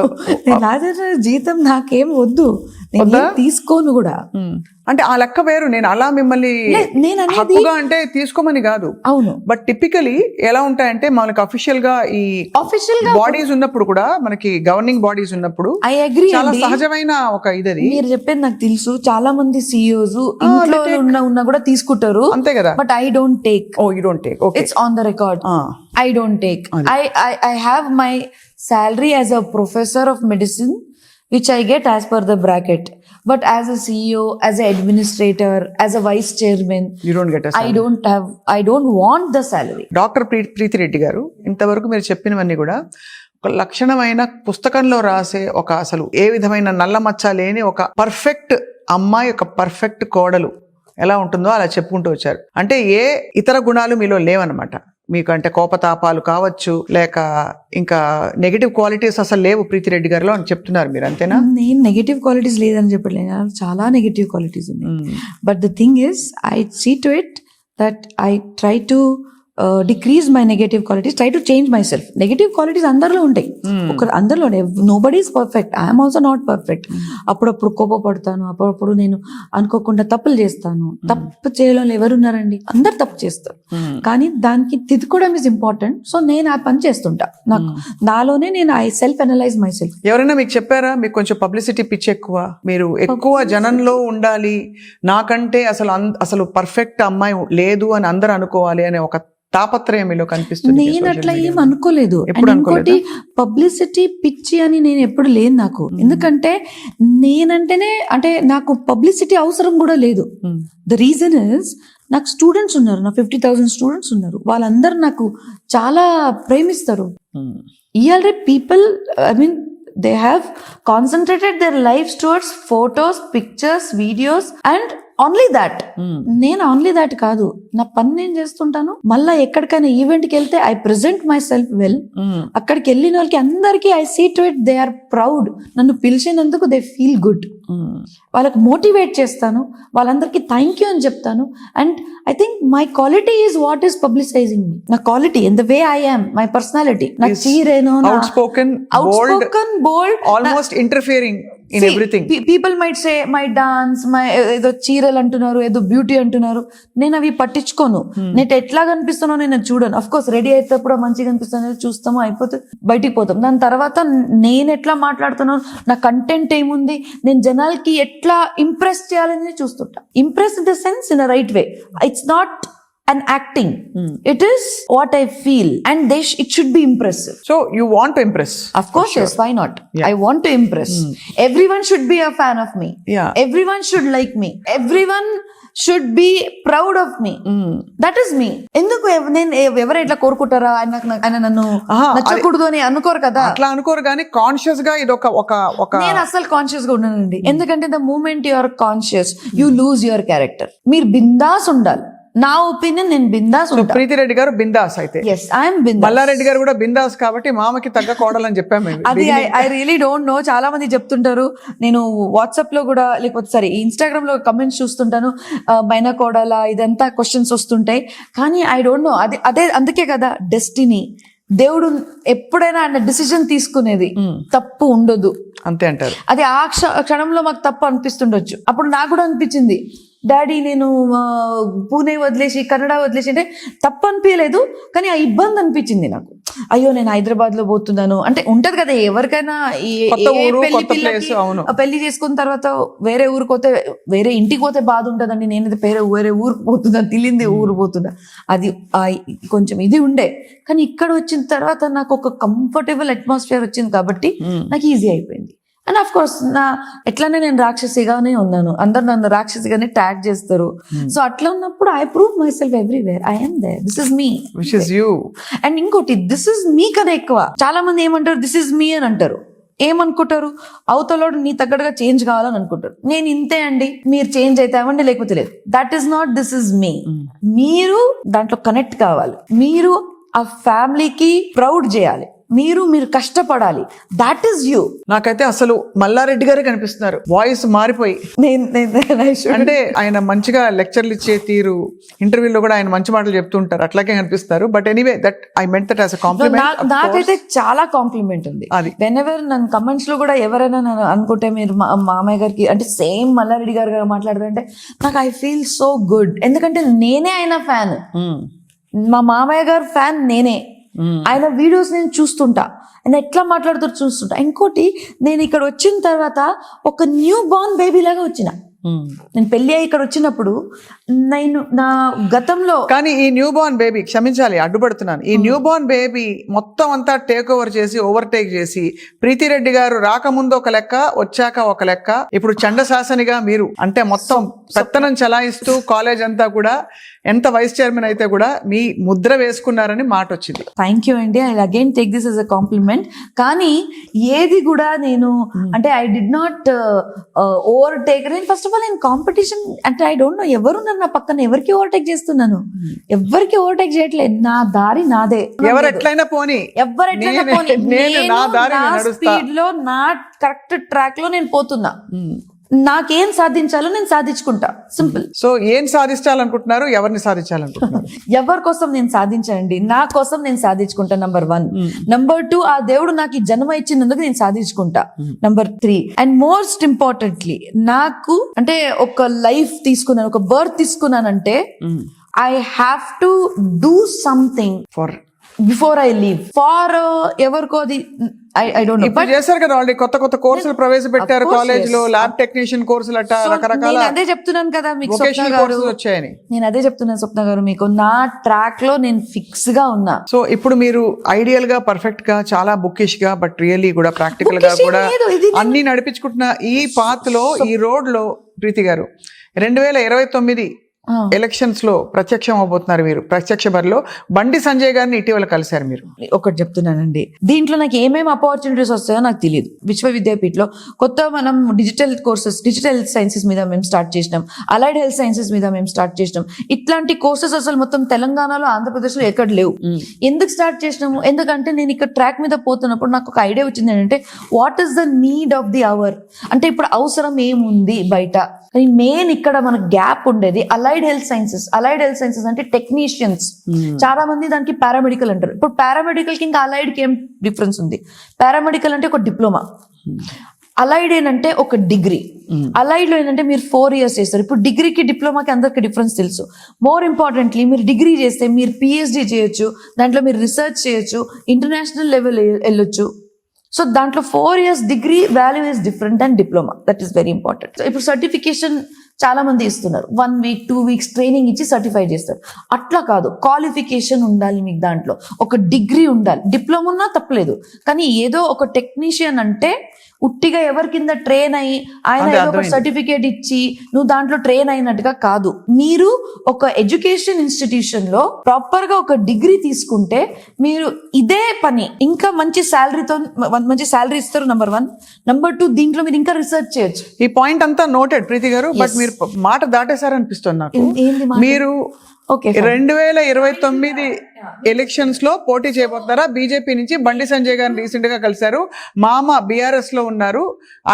జీతం నాకేం వద్దు, నేను తీసుకోను కూడా. అంటే ఆ లెక్క వేరు. నేను అలా మిమ్మల్ని నేను హక్కుగా అంటే తీసుకోమని కాదు. అవును, బట్ టిపికలీ ఎలా ఉంటాయంటే మనకి అఫీషియల్ గా ఈ బాడీస్ ఉన్నప్పుడు కూడా, మనకి గవర్నింగ్ బాడీస్ ఉన్నప్పుడు ఐ అగ్రీ, చాలా సహజమైన ఒక ఇది. మీరు చెప్పేది నాకు తెలుసు. చాలా మంది CEOs ఇంట్లో ఉన్నా కూడా తీసుకుంటారు, అంతే కదా. But I don't take. Oh, you don't take. Okay, it's on the record. I don't take. I have my salary as a professor of medicine, which I get as per the bracket. But as a CEO, as an administrator, as a vice chairman, you don't get a salary. I don't want the salary. Doctor Preethi Reddy గారు, ఇంతవరకు మీరు చెప్పినవన్నీ కూడా ఒక లక్షణమైన పుస్తకంలో రాసే ఒక, అసలు ఏ విధమైన నల్ల మచ్చ లేని ఒక పర్ఫెక్ట్ అమ్మాయి, ఒక పర్ఫెక్ట్ కోడలు ఎలా ఉంటుందో అలా చెప్పుకుంటూ వచ్చారు. అంటే ఏ ఇతర గుణాలు మీలో లేవన్నమాట. మీకు అంటే కోపతాపాలు కావచ్చు, లేక ఇంకా నెగిటివ్ క్వాలిటీస్ అసలు లేవు ప్రీతిరెడ్డి గారిలో అని చెప్తున్నారు మీరు, అంతేనా? నేను నెగిటివ్ క్వాలిటీస్ లేదని చెప్పలేను, చాలా నెగిటివ్ క్వాలిటీస్ ఉన్నాయి. But the thing is, I see to it that I try to decrease my negative qualities, try to change myself. Negative qualities అందరిలో ఉంటాయి, అందరిలో. Nobody is perfect, I'm also not perfect. అప్పుడప్పుడు కోపపడతాను, అప్పుడప్పుడు నేను అనుకోకుండా తప్పులు చేస్తాను. తప్పు చేయడం ఎవరున్నారండి, అందరు తప్పు చేస్తారు. కానీ దానికి తిద్దుకోవడం ఇస్ ఇంపార్టెంట్. సో నేను ఆ పని చేస్తుంటా, నాకు నాలోనే నేను I self analyse my self. ఎవరైనా మీకు చెప్పారా, మీకు కొంచెం పబ్లిసిటీ పిచ్ ఎక్కువ, మీరు ఎక్కువ జనంలో ఉండాలి, నాకంటే అసలు పర్ఫెక్ట్ అమ్మాయి లేదు అని అందరూ అనుకోవాలి అనే ఒక తాపత్రయం మీలో కనిపిస్తుంది? నేను అట్లా ఏం అనుకోలేదు. ఇంకోటి, పబ్లిసిటీ పిచ్చి అని నేను ఎప్పుడు లేదు నాకు. ఎందుకంటే నేనంటేనే, అంటే నాకు పబ్లిసిటీ అవసరం కూడా లేదు. ద రీజన్ ఇస్, నాకు స్టూడెంట్స్ ఉన్నారు, నా 50,000 స్టూడెంట్స్ ఉన్నారు. వాళ్ళందరూ నాకు చాలా ప్రేమిస్తారు. ఇవాళ people, I mean, they have concentrated their lives towards photos, pictures, videos and only that. నేను ఓన్లీ దాట్ కాదు, నా పని నేను చేస్తుంటాను. మళ్ళా ఎక్కడికైనా ఈవెంట్కి వెళ్తే I present myself well. అక్కడికి వెళ్ళిన వాళ్ళకి అందరికీ I see to it they are proud. నన్ను పిలిచినందుకు దే ఫీల్ గుడ్. వాళ్ళకి మోటివేట్ చేస్తాను, వాళ్ళందరికీ థ్యాంక్ యూ అని చెప్తాను. And I think my quality is what is publicizing me. నా quality in the way I am, my personality, నా చీరేను, outspoken, bold, almost interfering in everything. People might say my dance, my ఏదో చీరలు అంటున్నారు, ఏదో beauty అంటున్నారు. నేను అవి పట్టించుకోను. నేను ఎట్లా కనిపిస్తానో నేను చూడను. అఫ్ కోర్స్ రెడీ అయినప్పుడు మంచిగా కనిపిస్తాను, చూస్తాము, అయిపోతే బయటికి పోతాం. దాని తర్వాత నేను ఎట్లా మాట్లాడుతున్నాను, నా కంటెంట్ ఏముంది, నేను జనాలకి ఎట్లా ఇంప్రెస్ చేయాలని చూస్తుంటా. Impress in the sense in a right way. It's not an acting. It is what I feel, and it should be impressive. So you want to impress? Of course, sure. Yes, why not? Yeah. I want to impress. Everyone should be a fan of me. Yeah. Everyone should like me. Everyone should be proud of me. That is me. ఎందుకు నేను ఎవరు ఇట్లా కోరుకుంటారా, ఆయన నన్ను నచ్చకూడదు అని అనుకోరు కదా. అట్లా అనుకోరు, కానీ కాన్షియస్ గా ఇది ఒక నేను అసలు కాన్షియస్ గా ఉన్నానండి. ఎందుకంటే the moment you are conscious, you lose your character. మీరు బిందాస్ ఉండాలి. నా ఒపీనియన్, నేను బిందాస్ ఉంటా. ప్రీతిరెడ్డి గారు బిందాస్ అయితే, yes I am bindaas. Mallareddy గారు కూడా బిందాస్, కాబట్టి మామకి తగ్గ కోడలని చెప్పాము. అది ఐ రియలీ డోంట్ నో. చాలా మంది చెప్తుంటారు. నేను వాట్సాప్ లో కూడా, లేకపోతే ఇన్స్టాగ్రామ్ లో కమెంట్స్ చూస్తుంటాను, మైన కోడల ఇదంతా క్వశ్చన్స్ వస్తుంటాయి. కానీ ఐ డోంట్ నో. అదే అందుకే కదా డెస్టినీ. దేవుడు ఎప్పుడైనా ఆయన డిసిజన్ తీసుకునేది తప్పు ఉండదు, అంతే అంటారు. అది ఆ క్షణంలో మాకు తప్పు అనిపిస్తుండొచ్చు. అప్పుడు నాకు కూడా అనిపించింది, డాడీ నేను పూణే వదిలేసి కన్నడ వదిలేసి అంటే తప్పు అనిపించలేదు, కానీ ఆ ఇబ్బంది అనిపించింది నాకు. అయ్యో నేను హైదరాబాద్ లో పోతున్నాను అంటే ఉంటది కదా ఎవరికైనా. పెళ్లి చేసుకున్న తర్వాత వేరే ఊరికి పోతే, వేరే ఇంటికి పోతే బాధ ఉంటదండి. నేను వేరే ఊరికి పోతున్నా, తెలియంది ఊరు పోతున్నా, అది కొంచెం ఇది ఉండే. కానీ ఇక్కడ వచ్చిన తర్వాత నాకు ఒక కంఫర్టబుల్ అట్మాస్ఫియర్ వచ్చింది కాబట్టి నాకు ఈజీ అయిపోయింది. అండ్ ఆఫ్ కోర్స్ ఎట్లానే నేను రాక్షసిగానే ఉన్నాను, అందరు నన్ను రాక్షసిగానే ట్యాగ్ చేస్తారు. సో అట్లా ఉన్నప్పుడు I prove myself everywhere, I am there, this is me. Which is you. And ఇంకోటి, దిస్ ఇస్ మీ కన్నా ఎక్కువ. చాలా మంది ఏమంటారు, దిస్ ఇస్ మీ అని అంటారు. ఏమనుకుంటారు, అవతలోడు నీ తగ్గట్టుగా చేంజ్ కావాలని అనుకుంటారు. నేను ఇంతే అండి, మీరు చేంజ్ అయితే అవ్వండి లేకపోతే లేదు. That is not this is me. మీరు దాంట్లో కనెక్ట్ కావాలి, మీరు ఆ ఫ్యామిలీకి ప్రౌడ్ చేయాలి, మీరు కష్టపడాలి. That is you. నాకైతే అసలు మల్లారెడ్డి గారే కనిపిస్తున్నారు, వాయిస్ మారిపోయి. అంటే ఆయన మంచిగా లెక్చర్లు ఇచ్చే తీరు, ఇంటర్వ్యూలో కూడా ఆయన మంచి మాటలు చెప్తుంటారు, అట్లాగే కనిపిస్తారు. But anyway, that I meant that as a compliment. నాకైతే చాలా కాంప్లిమెంట్ ఉంది. అది వెన్ ఎవర్ నన్ను కమెంట్స్ లో కూడా ఎవరైనా నన్ను అనుకుంటే మీరు మామయ్య గారికి అంటే సేమ్ మల్లారెడ్డి గారు మాట్లాడుతుంటే నాకు ఐ ఫీల్ సో గుడ్. ఎందుకంటే నేనే ఆయన ఫ్యాన్, మా మామయ్య గారు ఫ్యాన్ నేనే. ఆయన వీడియోస్ నేను చూస్తుంటా, ఆయన ఎట్లా మాట్లాడుతారు చూస్తుంటా. ఇంకోటి, నేను ఇక్కడ వచ్చిన తర్వాత ఒక న్యూ బార్న్ బేబీ లాగా వచ్చిన. నేను పెళ్లి అయ్యి ఇక్కడ వచ్చినప్పుడు నేను నా గతంలో, కానీ ఈ న్యూ బార్న్ బేబీ, క్షమించాలి అడ్డుపడుతున్నాను, ఈ న్యూ బార్న్ బేబీ మొత్తం అంతా టేక్ ఓవర్ చేసి, ఓవర్టేక్ చేసి, ప్రీతిరెడ్డి గారు రాకముందు ఒక లెక్క, వచ్చాక ఒక లెక్క, ఇప్పుడు చండశాసనిగా మీరు అంటే మొత్తం పెత్తనం చలాయిస్తూ కాలేజ్ అంతా కూడా, ఎంత వైస్ చైర్మన్ అయితే కూడా మీ ముద్ర వేసుకున్నారని మాట వచ్చింది. థ్యాంక్ యూ అండి, I again take this as a compliment. కానీ ఏది కూడా నేను అంటే ఐ డిడ్ నాట్ ఓవర్టేక్. నేను ఫస్ట్ ఆఫ్ ఆల్ నేను కాంపిటీషన్ అంటే ఐ డోంట్ నో ఎవరున్నారు నా పక్కన, ఎవరికి ఓవర్టేక్ చేస్తున్నాను, ఎవరికి ఓవర్టేక్ చేయట్లేదు. నా దారి నాదే, ఎవరు ఎట్లయినా పోనీ, ఎవరెట్లయినా పోనీ, నేను నా స్పీడ్ లో నా కరెక్ట్ ట్రాక్ లో నేను పోతున్నా. నాకేం సాధించాలో నేను సాధించుకుంటా, సింపుల్. సో ఏం సాధించాలనుకుంటున్నారు, ఎవరిని సాధించాలనుకుంటున్నారు? ఎవరి కోసం నేను సాధించానండి, నా కోసం నేను సాధించుకుంటా, నంబర్ 1. నంబర్ 2, ఆ దేవుడు నాకు ఈ జన్మ ఇచ్చినందుకు నేను సాధించుకుంటా, నంబర్ 3. అండ్ మోస్ట్ ఇంపార్టెంట్లీ, నాకు అంటే ఒక లైఫ్ తీసుకున్నాను, ఒక బర్త్ తీసుకున్నానంటే I have to do something for before I leave. For ఎవరికో అది ఐ డోంట్ నో. ఇప్పుడు చేశారు కదా ఆల్రెడీ, కొత్త కోర్సులు ప్రవేశపెట్టారు కాలేజ్ లో, ల్యాబ్ టెక్నీషియన్ కోర్సులు అట్ట రకరకాల. అదే చెప్తున్నాను కదా మీకు, వొకేషనల్ కోర్సులు వచ్చాయని. నేను అదే చెప్తున్నాను స్వప్న గారు మీకు, నా ట్రాక్ లో నేను ఫిక్స్ గా ఉన్నా. సో ఇప్పుడు మీరు ఐడియల్ గా, పర్ఫెక్ట్ గా, చాలా బుకిష్ గా, బట్ రియల్లీ కూడా ప్రాక్టికల్ గా కూడా అన్ని నడిపించుకుంటున్న ఈ పాత్ లో, ఈ రోడ్ లో ప్రీతి గారు 2029 ఎలక్షన్స్ లో ప్రత్యక్షం అవబోతున్నారు మీరు. ప్రత్యక్ష బరిలో బండి సంజయ్ గారిని ఇటీవల కలిశారు మీరు. ఒకటి చెప్తున్నానండి, దీంట్లో నాకు ఏమేమి ఆపర్చునిటీస్ వస్తాయో నాకు తెలియదు. విశ్వవిద్యాపీఠలో కొత్త మనం digital courses, digital health sciences మీద మేము స్టార్ట్ చేసినాం, అలైడ్ హెల్త్ సైన్సెస్ మీద మేము స్టార్ట్ చేసినాం. ఇట్లాంటి కోర్సెస్ అసలు మొత్తం తెలంగాణలో, ఆంధ్రప్రదేశ్లో ఎక్కడ లేవు. ఎందుకు స్టార్ట్ చేసినాము, ఎందుకంటే నేను ఇక్కడ ట్రాక్ మీద పోతున్నప్పుడు నాకు ఒక ఐడియా వచ్చింది ఏంటంటే, what is the need of the hour. అంటే ఇప్పుడు అవసరం ఏముంది బయట, కానీ మెయిన్ ఇక్కడ మనకు గ్యాప్ ఉండేది allied health sciences. Allied health sciences అంటే టెక్నీషియన్స్, చాలా మంది దానికి పారామెడికల్ అంటారు. ఇప్పుడు పారామెడికల్ కి ఇంకా అలైడ్ కి ఏం డిఫరెన్స్ ఉంది? పారామెడికల్ అంటే ఒక డిప్లొమా, అలైడ్ ఏంటంటే ఒక డిగ్రీ. అలైడ్ లో ఏంటంటే మీరు 4 years చేస్తారు. ఇప్పుడు డిగ్రీకి డిప్లొమాకి అందరికి డిఫరెన్స్ తెలుసు. మోర్ ఇంపార్టెంట్లీ, మీరు డిగ్రీ చేస్తే మీరు పిహెచ్డి చేయొచ్చు, దాంట్లో మీరు రీసెర్చ్ చేయొచ్చు, ఇంటర్నేషనల్ లెవెల్ వెళ్ళొచ్చు. సో దాంట్లో 4 years degree value is different and diploma, that is very important. ఇప్పుడు సర్టిఫికేషన్ చాలా మంది ఇస్తున్నారు, 1 week 2 weeks ట్రైనింగ్ ఇచ్చి సర్టిఫై చేస్తారు. అట్లా కాదు, క్వాలిఫికేషన్ ఉండాలి మీకు, దాంట్లో ఒక డిగ్రీ ఉండాలి. డిప్లొమా ఉన్నా తప్పలేదు, కానీ ఏదో ఒక టెక్నీషియన్ అంటే ఉట్టిగా ఎవరి కింద ట్రైన్ అయ్యి ఆయన ఏదో ఒక సర్టిఫికేట్ ఇచ్చి నువ్వు దాంట్లో ట్రైన్ అయినట్టుగా కాదు. మీరు ఒక ఎడ్యుకేషన్ ఇన్స్టిట్యూషన్ లో ప్రాపర్ గా ఒక డిగ్రీ తీసుకుంటే మీరు ఇదే పని ఇంకా మంచి శాలరీతో, మంచి శాలరీ ఇస్తారు, నంబర్ 1. నంబర్ 2, దీంట్లో మీరు ఇంకా రీసెర్చ్ చేయొచ్చు. ఈ పాయింట్ అంతా నోటెడ్ ప్రీతి గారు, బట్ మీరు మాట దాటేశారనిపిస్తుంది నాకు. మీరు 2029 ఎలక్షన్స్ లో పోటీ చేయబోతున్నారా? బీజేపీ నుంచి బండి సంజయ్ గారిని రీసెంట్ గా కలిశారు, మామ బీఆర్ఎస్ లో ఉన్నారు,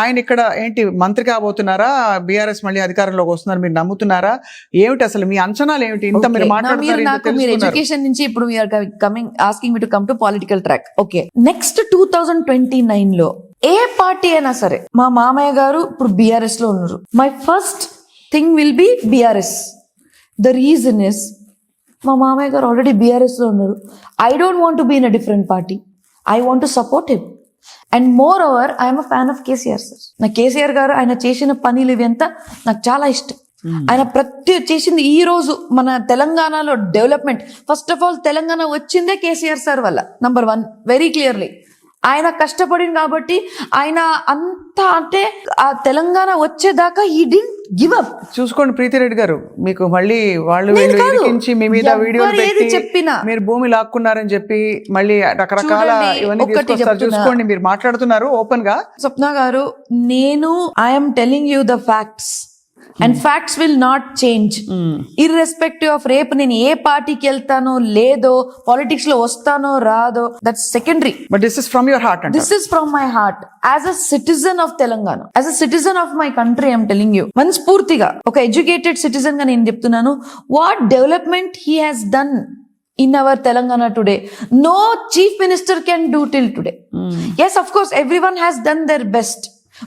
ఆయన ఇక్కడ ఏంటి మంత్రి కాబోతున్నారా? బీఆర్ఎస్ మళ్ళీ అధికారంలోకి వస్తున్నారు, మీరు నమ్ముతున్నారా? ఏమిటి అసలు మీ అంచనాలు ఏమిటి? ఇంత మీరు మాట్లాడుతున్నారు, మీరు ఎడ్యుకేషన్ నుంచి ఇప్పుడు we are coming asking me to come to political track. Okay, next 2029 లో ఏ పార్టీ అయినా సరే, మా మామయ్య గారు ఇప్పుడు బీఆర్ఎస్ లో ఉన్నారు, my first thing will be BRS. The reason is, మా మామయ్య గారు ఆల్రెడీ బీఆర్ఎస్ లో ఉన్నారు. I don't want to be in a different party, I want to support him. And moreover I'm a fan of KCR sir. నా కేసీఆర్ గారు ఆయన చేసిన పనులు ఇవి అంతా నాకు చాలా ఇష్టం. ఆయన ప్రతి చేసింది, ఈ రోజు మన తెలంగాణలో development, first of all Telangana వచ్చిందే కేసీఆర్ సార్ వల్ల, నంబర్ 1, వెరీ క్లియర్లీ. ఆయన కష్టపడింది కాబట్టి ఆయన అంతా అంటే ఆ తెలంగాణ వచ్చేదాకా ఈ డింట్ గివ్ అప్. చూసుకోండి ప్రీతిరెడ్డి గారు, మీకు మళ్ళీ వాళ్ళు వీళ్ళు కాదు. ఇరికించి మీ మీద ఎవ్వరు వీడియోలు ఏది పెట్టి చెప్పినా. మీరు భూమి లాక్కున్నారని చెప్పి మళ్ళీ రకరకాల చూడండి, ఇవన్నీ ఒక్కటి తీసుకొస్తారు. చెప్తున్నా. చూసుకోండి, మీరు మాట్లాడుతున్నారు ఓపెన్ గా. స్వప్న గారు, నేను I'm telling you the facts and facts will not change irrespective of రేపు నేను ఏ పార్టీకి వెళ్తానో లేదో, పాలిటిక్స్ లో వస్తానో రాదో, that's secondary. But this is from your heart. This is from my heart as a citizen of Telangana, as a citizen of my country. I'm telling you మనస్ఫూర్తిగా ఒక educated citizen గా నేను చెప్తున్నాను. What development he has done in our Telangana today, no chief minister can do till today. Yes, of course, everyone has done their best,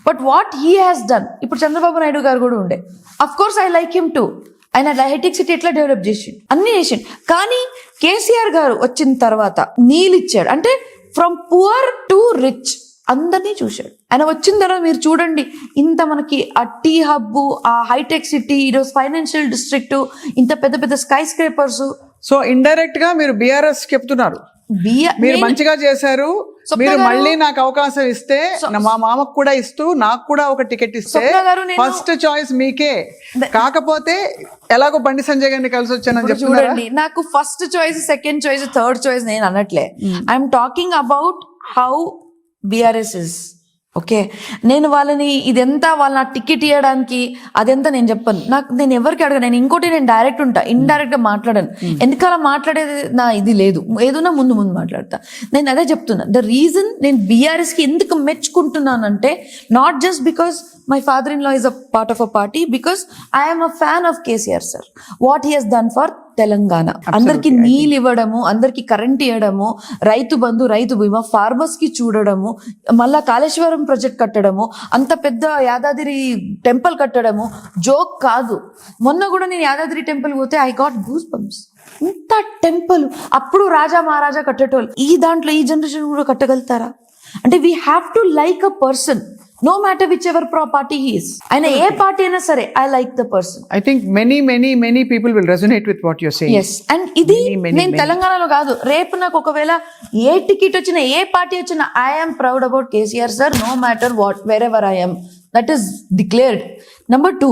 but what he has done, ఇప్పుడు చంద్రబాబు నాయుడు గారు కూడా ఉండే, of course I like him too. ఆయన hitech city ఎట్లా develop చేసిండు, అన్ని చేసిండు. కానీ కేసీఆర్ గారు వచ్చిన తర్వాత నీళ్ళు ఇచ్చాడు, అంటే ఫ్రమ్ పువర్ టు రిచ్ అందరినీ చూశాడు. ఆయన వచ్చిన తర్వాత మీరు చూడండి, ఇంత మనకి ఆ టీ హబ్, ఆ హైటెక్ సిటీ, ఈరోజు ఫైనాన్షియల్ డిస్ట్రిక్ట్, ఇంత పెద్ద పెద్ద స్కై స్క్రేపర్స్. సో ఇండైరెక్ట్ గా మీరు బీఆర్ఎస్ చెప్తున్నారు, మీరు మంచిగా చేశారు, మీరు మళ్ళీ నాకు అవకాశం ఇస్తే మా మామకు కూడా ఇస్తూ నాకు కూడా ఒక టికెట్ ఇస్తే ఫస్ట్ చాయిస్ మీకే. కాకపోతే ఎలాగో బండి సంజయ్ గారిని కలిసి వచ్చానని చెప్తున్నారు. చూడండి, నాకు first choice, second choice, third choice నేను అనట్లే. I'm talking about how BRS is. Okay, నేను వాళ్ళని ఇదెంతా వాళ్ళ నా టికెట్ ఇవ్వడానికి అదెంతా నేను చెప్పను. నేను ఎవరికి అడగను. నేను ఇంకోటి, నేను డైరెక్ట్ ఉంటా, ఇండైరెక్ట్ గా మాట్లాడను. ఎందుకలా మాట్లాడేది నా ఇది లేదు, ఏదన్నా ముందు మాట్లాడతా. నేను అదే చెప్తున్నా, ద రీజన్ నేను బీఆర్ఎస్ కి ఎందుకు మెచ్చుకుంటున్నానంటే, not just because my father in law is a part of a party, because I'm a fan of KCR sir. What he has done for Telangana, అందరికి నీళ్ళు ఇవ్వడము, అందరికి కరెంట్ ఇవ్వడము, రైతు బంధు, రైతు బీమా, ఫార్మర్స్ కి చూడడము, మళ్ళా కాళేశ్వరం ప్రాజెక్ట్ కట్టడము, అంత పెద్ద యాదాద్రి టెంపుల్ కట్టడము జోక్ కాదు. మొన్న కూడా నేను యాదాద్రి టెంపుల్ పోతే ఐ గాట్ గూస్ బంప్స్. ఇంత టెంపుల్ అప్పుడు రాజా మహారాజా కట్టేటోళ్ళు, ఈ దాంట్లో ఈ జనరేషన్ కూడా కట్టగలుగుతారా? అంటే we have to like a person, no matter whichever party he is. ఆయన ఏ పార్టీ అయినా సరే, I like the person. I think many people will resonate with what you're saying. Yes, and ఇది నేను తెలంగాణలో కాదు, రేపు నాకు ఒకవేళ ఏ టికెట్ వచ్చినా, ఏ పార్టీ వచ్చినా, I am proud about KCR sir, no matter what, wherever I am. That is declared. Number 2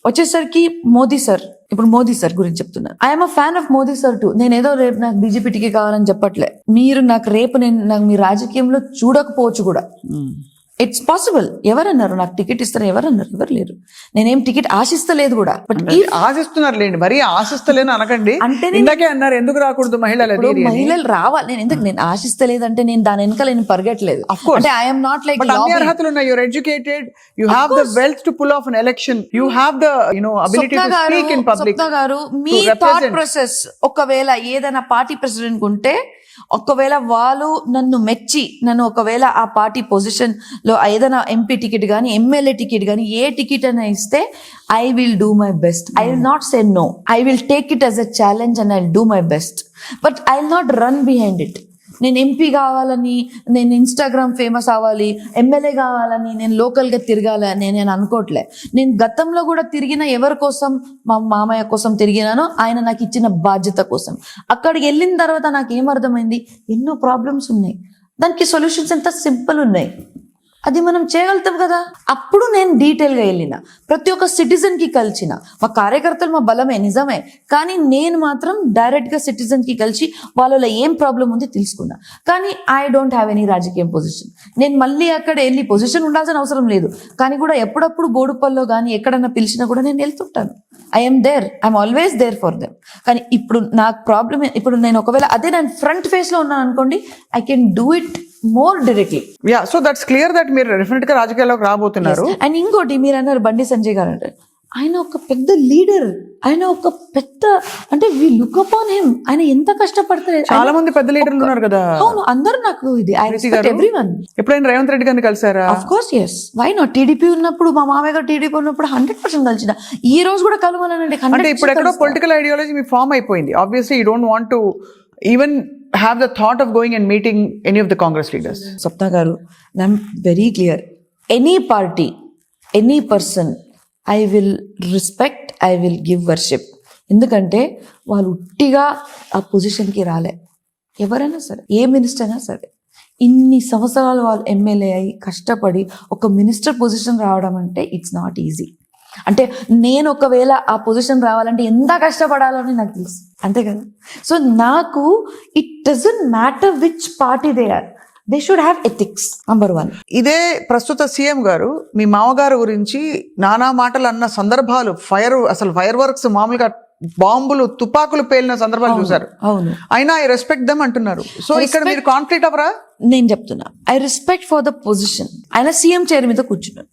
వచ్చేసరికి మోదీ సార్. ఇప్పుడు మోదీ సార్ గురించి చెప్తున్నా, I'm a fan of Modi sir two. నేను ఏదో రేపు నాకు బీజేపీ టికెట్ కావాలని చెప్పట్లే. మీరు నాకు రేపు నాకు మీ రాజకీయంలో చూడకపోవచ్చు కూడా, ఇట్స్ పాసిబుల్. ఎవరన్నారు నాకు టికెట్ ఇస్తారు? ఎవరన్నారు? ఎవరు లేరు. నేనేం టికెట్ ఆశిస్తలేదు కూడా. బట్ ఆశిస్తున్నారు లేండి, మరీ ఆశిస్తలేను అనకండి. అంటే ఇందాకే అన్నారు ఎందుకు రాకూడదు మహిళలు రావాలి. నేను ఆశిస్తలేదంటే నేను దాని వెనకాల నేను పరిగెట్టలేదు. అంటే ఐఎమ్ నాట్ లైక్, అన్ని అర్హతలు ఉన్నాయి. You're educated, you have the wealth to pull off an election, you have the ability to speak in public. గారు, మీ థాట్ ప్రాసెస్, ఒకవేళ ఏదైనా పార్టీ ప్రెసిడెంట్ ఉంటే, ఒకవేళ వాళ్ళు నన్ను మెచ్చి, నన్ను ఒకవేళ ఆ పార్టీ పొజిషన్ లో ఏదైనా ఎంపీ టికెట్ కానీ, ఎమ్మెల్యే టికెట్ కానీ, ఏ టికెట్ అయినా ఇస్తే, I will do my best. I will not say no. I will take it as a challenge and I will do my best. But I will not run behind it. నేను MP కావాలని, నేను Instagram famous అవ్వాలి, MLA కావాలని, నేను లోకల్గా తిరగాలని నేను అనుకోవట్లే. నేను గతంలో కూడా తిరిగిన ఎవరి కోసం, మా మామయ్య కోసం తిరిగినానో, ఆయన నాకు ఇచ్చిన బాధ్యత కోసం. అక్కడికి వెళ్ళిన తర్వాత నాకు ఏమర్థమైంది, ఎన్నో ప్రాబ్లమ్స్ ఉన్నాయి, దానికి సొల్యూషన్స్ ఎంత సింపుల్ ఉన్నాయి, అది మనం చేయగలుగుతాం కదా. అప్పుడు నేను డీటెయిల్గా వెళ్ళిన, ప్రతి ఒక్క సిటిజన్కి కలిసిన. మా కార్యకర్తలు మా బలమే, నిజమే, కానీ నేను మాత్రం డైరెక్ట్గా సిటిజన్కి కలిసి వాళ్ళలో ఏం ప్రాబ్లం ఉంది తెలుసుకున్నా. కానీ ఐ డోంట్ హ్యావ్ ఎనీ రాజకీయ పొజిషన్. నేను మళ్ళీ అక్కడ వెళ్ళి పొజిషన్ ఉండాల్సిన అవసరం లేదు, కానీ కూడా ఎప్పుడప్పుడు బోడుపల్లో కానీ ఎక్కడన్నా పిలిచినా కూడా నేను వెళ్తుంటాను. I'm there, I'm always there for them. కానీ ఇప్పుడు నాకు ప్రాబ్లమ్, ఇప్పుడు నేను ఒకవేళ అదే నేను ఫ్రంట్ ఫేస్లో ఉన్నాను అనుకోండి, I can do it more directly. Yeah, so that's clear that మీరు డెఫినెట్ గా రాజకీయాల్లోకి రాబోతున్నారు. అండ్ ఇంకోటి, మీరు అన్నారు బండి సంజయ్ గారు అంటే, ఆయన ఒక పెద్ద లీడర్, ఆయన ఒక పెద్ద, అంటే వి లుక్ అపాన్ హిమ్. ఆయన ఎంత కష్టపడతారు. చాలా మంది పెద్ద లీడర్లు ఉన్నారు కదా. అవును, అందరూ నాకు ఇది, ఐ రెస్పెక్ట్ ఎవ్రీవన్. ఎప్పుడైనా రేవంత్ రెడ్డి గారిని కలిసారా? Of course, yes, why not. TDP ఉన్నప్పుడు, మా మామయ్య గారు టీడీపీ ఉన్నప్పుడు 100% కలిసిన. ఈ రోజు కూడా కలవాలనండి. అంటే ఇప్పుడు ఎక్కడో పొలిటికల్ ఐడియాలజీ మీ ఫామ్ అయిపోయింది. Obviously you don't want to even have the thought of going and meeting any of the Congress leaders. Sapna garu, I'm very clear. Any party, any person, I will respect, I will give worship. ఎందుకంటే వాళ్ళు ఉట్టిగా ఆ పొజిషన్కి రాలే. ఎవరైనా సరే, ఏ minister అయినా సరే, ఇన్ని సంవత్సరాలు వాళ్ళు ఎమ్మెల్యే అయి కష్టపడి ఒక మినిస్టర్ పొజిషన్ రావడం అంటే ఇట్స్ నాట్ ఈజీ. అంటే నేను ఒకవేళ ఆ పొజిషన్ రావాలంటే ఎంత కష్టపడాలని నాకు తెలుసు, అంతే కదా. సో నాకు it doesn't matter which party they are, they should have ethics, number 1. ఇదే ప్రస్తుత సీఎం గారు మీ మామగారు గురించి నానా మాటలు అన్న సందర్భాలు, ఫైర్ వర్క్స్ మామూలుగా బాంబులు తుపాకులు పేలిన సందర్భాలు చూసారు. అవును, అయినా ఐ రెస్పెక్ట్ దమ్ అంటున్నారు. సో ఇక్కడ మీరు కాన్ఫ్లిక్ట్ అవరా? నేను చెప్తున్నా I respect for the position. ఆయన సీఎం చైర్ మీద కూర్చున్నాను.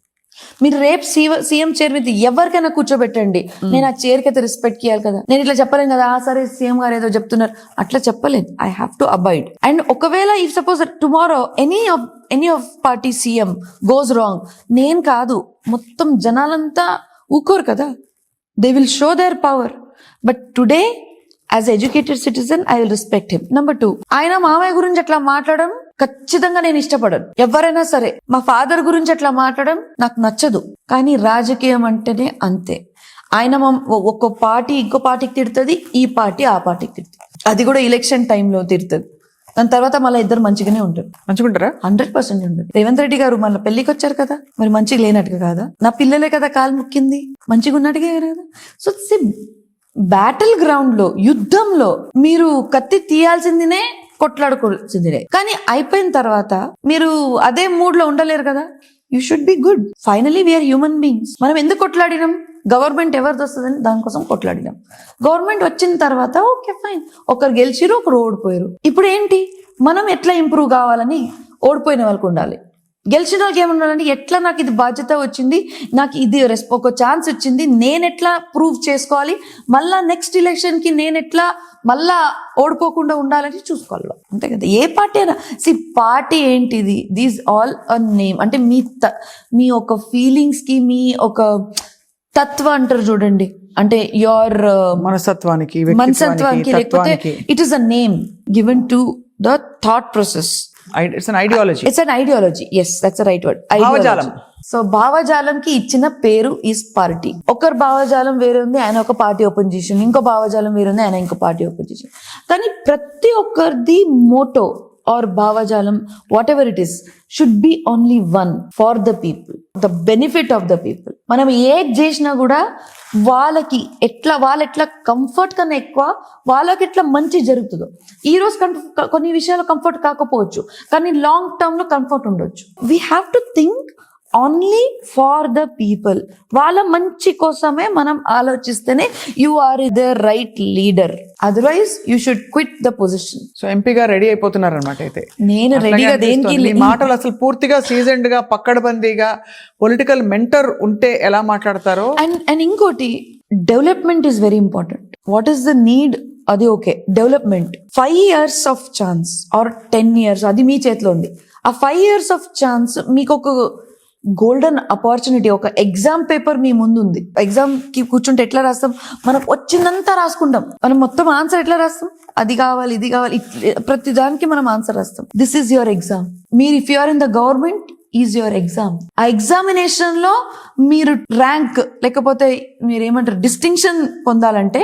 మీరు రేపు సీఎం చైర్ మీద ఎవరికైనా కూర్చోబెట్టండి, నేను ఆ చైర్కి అయితే రెస్పెక్ట్ చేయాలి కదా. నేను ఇట్లా చెప్పలేను కదా, సరే సీఎం గారు ఏదో చెప్తున్నారు అట్లా చెప్పలేదు. I have to abide. And ఒకవేళ if suppose tomorrow any of party CM goes wrong, నేను కాదు మొత్తం జనాలంతా ఊకోరు కదా, they will show their power. But today as educated citizen I will respect him. Number 2, ఆయన మామయ్య గురించి అట్లా మాట్లాడడం ఖచ్చితంగా నేను ఇష్టపడను. ఎవరైనా సరే మా ఫాదర్ గురించి అట్లా మాట్లాడడం నాకు నచ్చదు. కానీ రాజకీయం అంటేనే అంతే. ఆయన ఒక్కో పార్టీ ఇంకో పార్టీకి తిడుతుంది, ఈ పార్టీ ఆ పార్టీకి తిడుతుంది, అది కూడా ఎలక్షన్ టైంలో తిడుతుంది. దాని తర్వాత మళ్ళీ ఇద్దరు మంచిగానే ఉంటారు. మంచిగుంటారా? 100% ఉంటుంది. రేవంత్ రెడ్డి గారు మళ్ళీ పెళ్లికి వచ్చారు కదా, మరి మంచిగా లేనట్టుగా కాదా? నా పిల్లలే కదా కాలు ముక్కింది, మంచిగా ఉన్నట్టుగా కదా. సో బ్యాటిల్ గ్రౌండ్ లో, యుద్ధంలో మీరు కత్తి తీయాల్సిందినే, కొట్లాడుకోవాల్సిందినే. కానీ అయిపోయిన తర్వాత మీరు అదే మూడ్ లో ఉండలేరు కదా. You should be good. Finally we are human beings. మనం ఎందుకు కొట్లాడినాం? గవర్నమెంట్ ఎవరిది వస్తుందని దానికోసం కొట్లాడినాం. గవర్నమెంట్ వచ్చిన తర్వాత ఓకే ఫైన్, ఒకరు గెలిచిరు, ఒకరు ఓడిపోయారు. ఇప్పుడు ఏంటి, మనం ఎట్లా ఇంప్రూవ్ కావాలని ఓడిపోయిన వాళ్ళకు ఉండాలి. గెలిచిన వాళ్ళకి ఏమన్నారంటే ఎట్లా నాకు ఇది బాధ్యత వచ్చింది, నాకు ఇది ఒక ఛాన్స్ వచ్చింది, నేను ఎట్లా ప్రూవ్ చేసుకోవాలి, మళ్ళా నెక్స్ట్ ఎలక్షన్కి నేను ఎట్లా మళ్ళా ఓడిపోకుండా ఉండాలని చూసుకోవాలి, అంతే కదా. ఏ పార్టీ అయినా పార్టీ ఏంటిది, దీస్ ఆల్ అ నేమ్. అంటే మీ ఒక ఫీలింగ్స్కి, మీ ఒక తత్వ అంటారు చూడండి, అంటే యువర్ మనస్తత్వానికి, లేకపోతే it is a name given to the thought process. It's an ideology. It's an ideology. Yes, that's the right word. భావజాలం. సో భావజాలంకి ఇచ్చిన పేరు ఈస్ పార్టీ. ఒకరు భావజాలం వేరే ఉంది, ఆయన ఒక పార్టీ ఓపెన్ చేసిండు. ఇంకో భావజాలం వేరే ఉంది, ఆయన ఇంకో పార్టీ ఓపెన్ చేసిండు. కానీ ప్రతి ఒక్కరిది మోటో ఆర్ భావజాలం, what ever it is, should be only one far the people, the benefit of the people. మనం ఏది చేసినా కూడా వాళ్ళు ఎట్లా కంఫర్ట్ కన్నా ఎక్కువ వాళ్ళకి ఎట్లా మంచి జరుగుతుందో. ఈ రోజు కొన్ని విషయాలు కంఫర్ట్ కాకపోవచ్చు, కానీ లాంగ్ టర్మ్ లో కంఫర్ట్ ఉండొచ్చు. We have to think only for the people. వాళ్ళ మంచి కోసమే మనం ఆలోచిస్తేనే you are the right leader. Otherwise you should quit the position. So ఎంపీగా రెడీ అయిపోతున్నారు అనమాట. అయితే నేను రెడీగా దేనికి, మీ మాటలు అసలు పూర్తిగా సీజన్డ్ గా, పక్కడబందీగా, పొలిటికల్ మెంటర్ ఉంటే ఎలా మాట్లాడతారో. అండ్ ఇంకోటి, development is very important. What is the need, అది okay. Development 5 years of chance or 10 years, అది మీ చేతిలో ఉంది. ఆ 5 years ఆఫ్ ఛాన్స్ మీకు ఒక గోల్డెన్ అపార్చునిటీ. ఒక ఎగ్జామ్ పేపర్ మీ ముందు ఉంది. ఎగ్జామ్ కి కూర్చుంటే ఎట్లా రాస్తాం, మనకు వచ్చిందంతా రాసుకుంటాం. మనం మొత్తం ఆన్సర్ ఎట్లా రాస్తాం, అది కావాలి ఇది కావాలి, ప్రతి దానికి మనం ఆన్సర్ రాస్తాం. This is your exam. మీరు if you are in the government is your exam. ఆ ఎగ్జామినేషన్ లో మీరు ర్యాంక్ లేకపోతే మీరు ఏమంటారు డిస్టింక్షన్ పొందాలంటే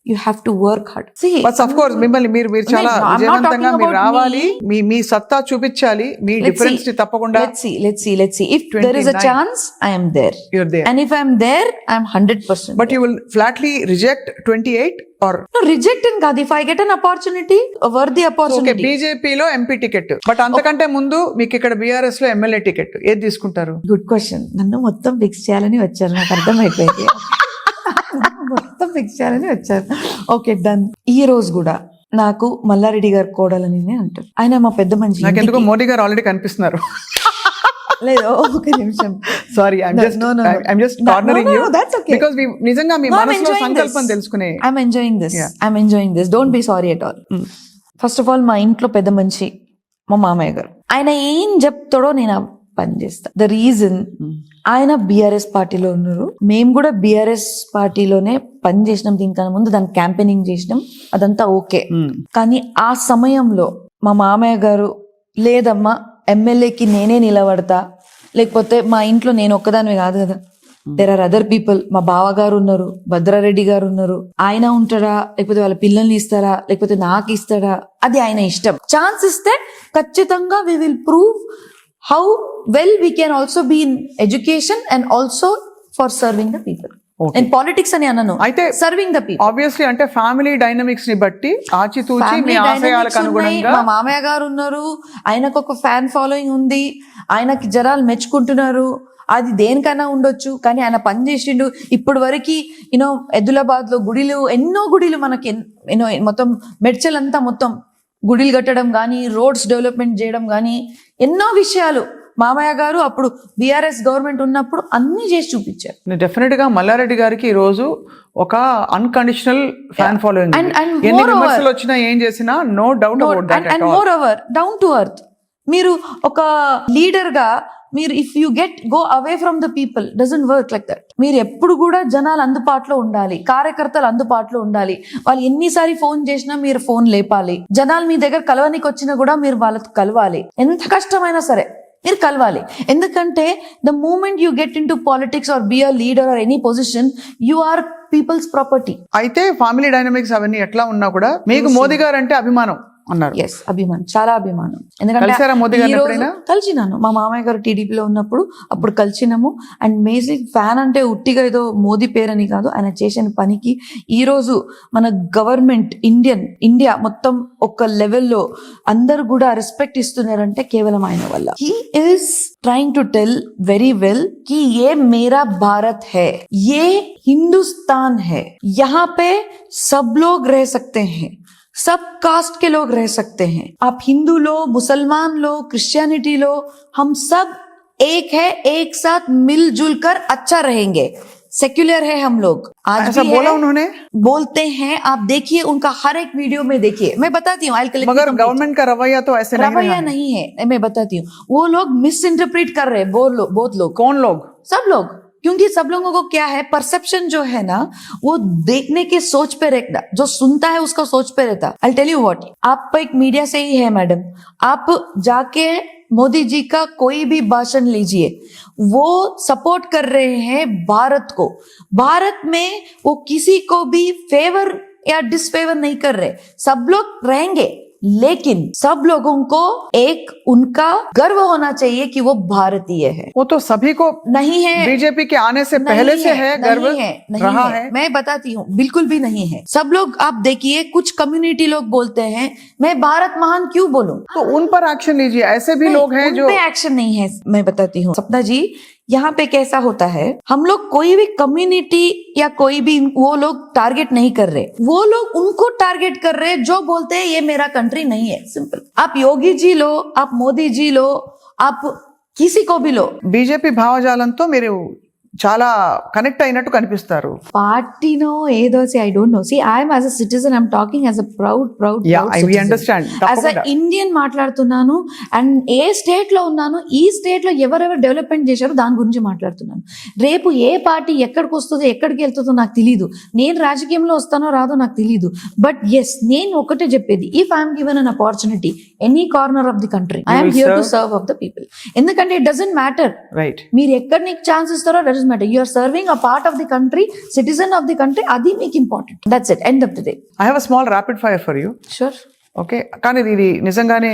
you have to work hard. See, but of course మిమ్మల్ని మీరు చాలా విజయవంతంగా మీరు రావాలి, మీ సత్తా చూపించాలి, మీ డిఫరెన్స్ ని తప్పకుండా. let's see if there is a chance I am there. You're there. And if I am there I am 100%. But you will flatly reject 28 or no, reject in kaadi. If I get an opportunity, a worthy opportunity. Okay, BJP లో MP ticket, but అంతకంటే ముందు మీకు ఇక్కడ BRS లో MLA ticket, ఏది తీసుకుంటారు? Good question. నన్ను మొత్తం ఫిక్స్ చేయాలని వచ్చారు, నాకు అర్థమైపోయింది. మొత్తం ఫిక్స్ చేయాలని వచ్చారు. Okay done. ఈ రోజు కూడా నాకు మల్లారెడ్డి గారు కోడాలని అంటారు. ఆయన మా పెద్ద మనిషి. నాకు ఎందుకో మోడీ గారు ఆల్రెడీ కనిపిస్తున్నారు. లేదు, ఒక నిమిషం. Sorry, I'm just cornering you. That's okay. Because నిజంగా మీ మనసులో సంకల్పం తెలుసుకునే. I'm enjoying this. Don't be sorry at all. First of all మా ఇంట్లో పెద్ద మనిషి మా మామయ్య గారు. ఆయన ఏం చెప్తాడో నేను పని చేస్తా. ద రీజన్, ఆయన BRS పార్టీలో ఉన్నారు, మేము కూడా BRS పార్టీలోనే పని చేసినాం. దీనికన్నా ముందు దాని క్యాంపెయినింగ్ చేసినాం, అదంతా ఓకే. కానీ ఆ సమయంలో మా మామయ్య గారు లేదమ్మా ఎమ్మెల్యేకి నేనే నిలబడతా, లేకపోతే మా ఇంట్లో నేను ఒక్కదానివి కాదు కదా, దెర్ ఆర్ అదర్ పీపుల్. మా బావగారు ఉన్నారు, భద్రారెడ్డి గారు ఉన్నారు. ఆయన ఉంటాడా, లేకపోతే వాళ్ళ పిల్లల్ని ఇస్తారా, లేకపోతే నాకు ఇస్తాడా, అది ఆయన ఇష్టం. ఛాన్స్ ఇస్తే ఖచ్చితంగా we will prove how well we can also be in education and also for serving the people. And politics అని అనను, అయితే సర్వింగ్ ద పీపుల్. ఆబ్వియస్లీ అంటే ఫ్యామిలీ డైనమిక్స్ ని బట్టి ఆచితూచి మీ ఆశయాలకు అనుగుణంగా. మా మామయ్య గారు ఉన్నారు, ఆయనకు ఒక ఫ్యాన్ ఫాలోయింగ్ ఉంది, ఆయనకి జనాలు మెచ్చుకుంటున్నారు. అది దేనికైనా ఉండొచ్చు, కానీ ఆయన పని చేసిండు. ఇప్పుడు వరకు యూనో ఎద్దులాబాద్ లో గుడిలు, ఎన్నో గుడిలు మనకి యూనో మొత్తం మెడ్చల్ అంతా మొత్తం గుడిలు కట్టడం కానీ, రోడ్స్ డెవలప్మెంట్ చేయడం కానీ, ఎన్నో విషయాలు మామయ్య గారు అప్పుడు బీఆర్ఎస్ గవర్నమెంట్ ఉన్నప్పుడు అన్ని చేసి చూపించారు. డెఫినెట్ గా మల్లారెడ్డి గారికి ఈ రోజు ఒక అన్కండిషనల్ ఫ్యాన్ ఫాలోయింగ్. And ఎన్ని విమర్శలు వచ్చినా ఏం చేసినా no doubt about that. And moreover down to earth. మీరు ఒక లీడర్ గా మీరు if you go away from the people, doesn't work like that. మీరు ఎప్పుడు కూడా జనాలు అందుబాటులో ఉండాలి, కార్యకర్తలు అందుబాటులో ఉండాలి. వాళ్ళు ఎన్నిసారి ఫోన్ చేసినా మీరు ఫోన్ లేపాలి. జనాలు మీ దగ్గర కలవనికి వచ్చినా కూడా మీరు వాళ్ళతో కలవాలి. ఎంత కష్టమైనా సరే మీరు కలవాలి. ఎందుకంటే the moment you get in to politics or be a leader or any position, you are people's property. అయితే ఫ్యామిలీ డైనమిక్స్ అవన్నీ ఎట్లా ఉన్నా కూడా మీకు మోదీ గారు అంటే అభిమానం అన్నారు. ఎస్, అభిమానం, చాలా అభిమానం. కలిసారా మోదీ గారిని ఎప్పుడైనా? కలిసినాను. మా మామయ్య గారు టీడీపీలో ఉన్నప్పుడు అప్పుడు కలిసినాము. అండ్ మేజిక్ ఫ్యాన్ అంటే ఉట్టిగా ఏదో మోదీ పేరని కాదు, ఆయన చేసిన పనికి ఈ రోజు మన గవర్నమెంట్ ఇండియా మొత్తం ఒక లెవెల్లో అందరు కూడా రెస్పెక్ట్ ఇస్తున్నారంటే కేవలం ఆయన వల్ల. He is trying to tell very well कि ये मेरा भारत है, ये हिंदुस्तान है, यहाँ पे सब लोग रह सकते हैं, सब कास्ट के लोग रह सकते हैं. आप हिंदू लो, मुसलमान लो, क्रिश्चियनिटी लो, हम सब एक है, एक साथ मिलजुल कर अच्छा रहेंगे. सेक्युलर है हम लोग. आज ऐसा भी बोला है, उन्होंने? बोलते हैं. आप देखिए उनका हर एक वीडियो में देखिए. मैं बताती हूँ, मगर गवर्नमेंट का रवैया तो ऐसे नहीं रवैया रहा है. नहीं है. मैं बताती हूँ, वो लोग मिस इंटरप्रेट कर रहे हैं. बहुत लोग. कौन लोग? सब लोग. क्योंकि सब लोगों को क्या है, परसेप्शन जो है ना, वो देखने के सोच पे रहता, जो सुनता है उसका सोच पे रहता. आई टेल यू व्हाट, आप एक मीडिया से ही है मैडम, आप जाके मोदी जी का कोई भी भाषण लीजिए, वो सपोर्ट कर रहे हैं भारत को. भारत में वो किसी को भी फेवर या डिसफेवर नहीं कर रहे. सब लोग रहेंगे, लेकिन सब लोगों को एक उनका गर्व होना चाहिए कि वो भारतीय है. वो तो सभी को नहीं है. बीजेपी के आने से पहले से है गर्व रहा है. मैं बताती हूँ, बिल्कुल भी नहीं है. सब लोग आप देखिए, कुछ कम्युनिटी लोग बोलते हैं मैं भारत महान क्यों बोलूं. तो उन पर एक्शन लीजिए. ऐसे भी लोग हैं जो उन पे एक्शन नहीं है. मैं बताती हूँ सपना जी, यहाँ पे कैसा होता है, हम लोग कोई भी कम्युनिटी या कोई भी वो लोग टारगेट नहीं कर रहे. वो लोग उनको टारगेट कर रहे जो बोलते हैं ये मेरा कंट्री नहीं है. सिंपल. आप योगी जी लो, आप मोदी जी लो, आप किसी को भी लो. బీజేపీ భావజాలంతో మీరు చాలా కనెక్ట్ అయినట్టు కనిపిస్తారు. పార్టీనో ఏదో I don't no. See I'm as a citizen, I'm talking as a proud understand. As a Indian మాట్లాడుతున్నాను. అండ్ ఏ స్టేట్ లో ఉన్నాను, ఈ స్టేట్ లో ఎవరెవరు డెవలప్మెంట్ చేశారో దాని గురించి మాట్లాడుతున్నాను. రేపు ఏ పార్టీ ఎక్కడికి వస్తుందో ఎక్కడికి వెళ్తుందో నాకు తెలియదు. నేను రాజకీయంలో వస్తానో రాదో నాకు తెలియదు. బట్ ఎస్, నేను ఒకటే చెప్పేది, if I'm given an opportunity any corner of the country, I'm here to serve of the people. ఎందుకంటే ఇట్ డజంట్ మ్యాటర్ రైట్, మీరు ఎక్కడ నీకు ఛాన్స్ ఇస్తారో doesn't matter. You are serving a part of the country, citizen of the country. అది మీకు important. That's it, end of the day. I have a small rapid fire for you. Sure. Okay, కానీ ఇది నిజంగానే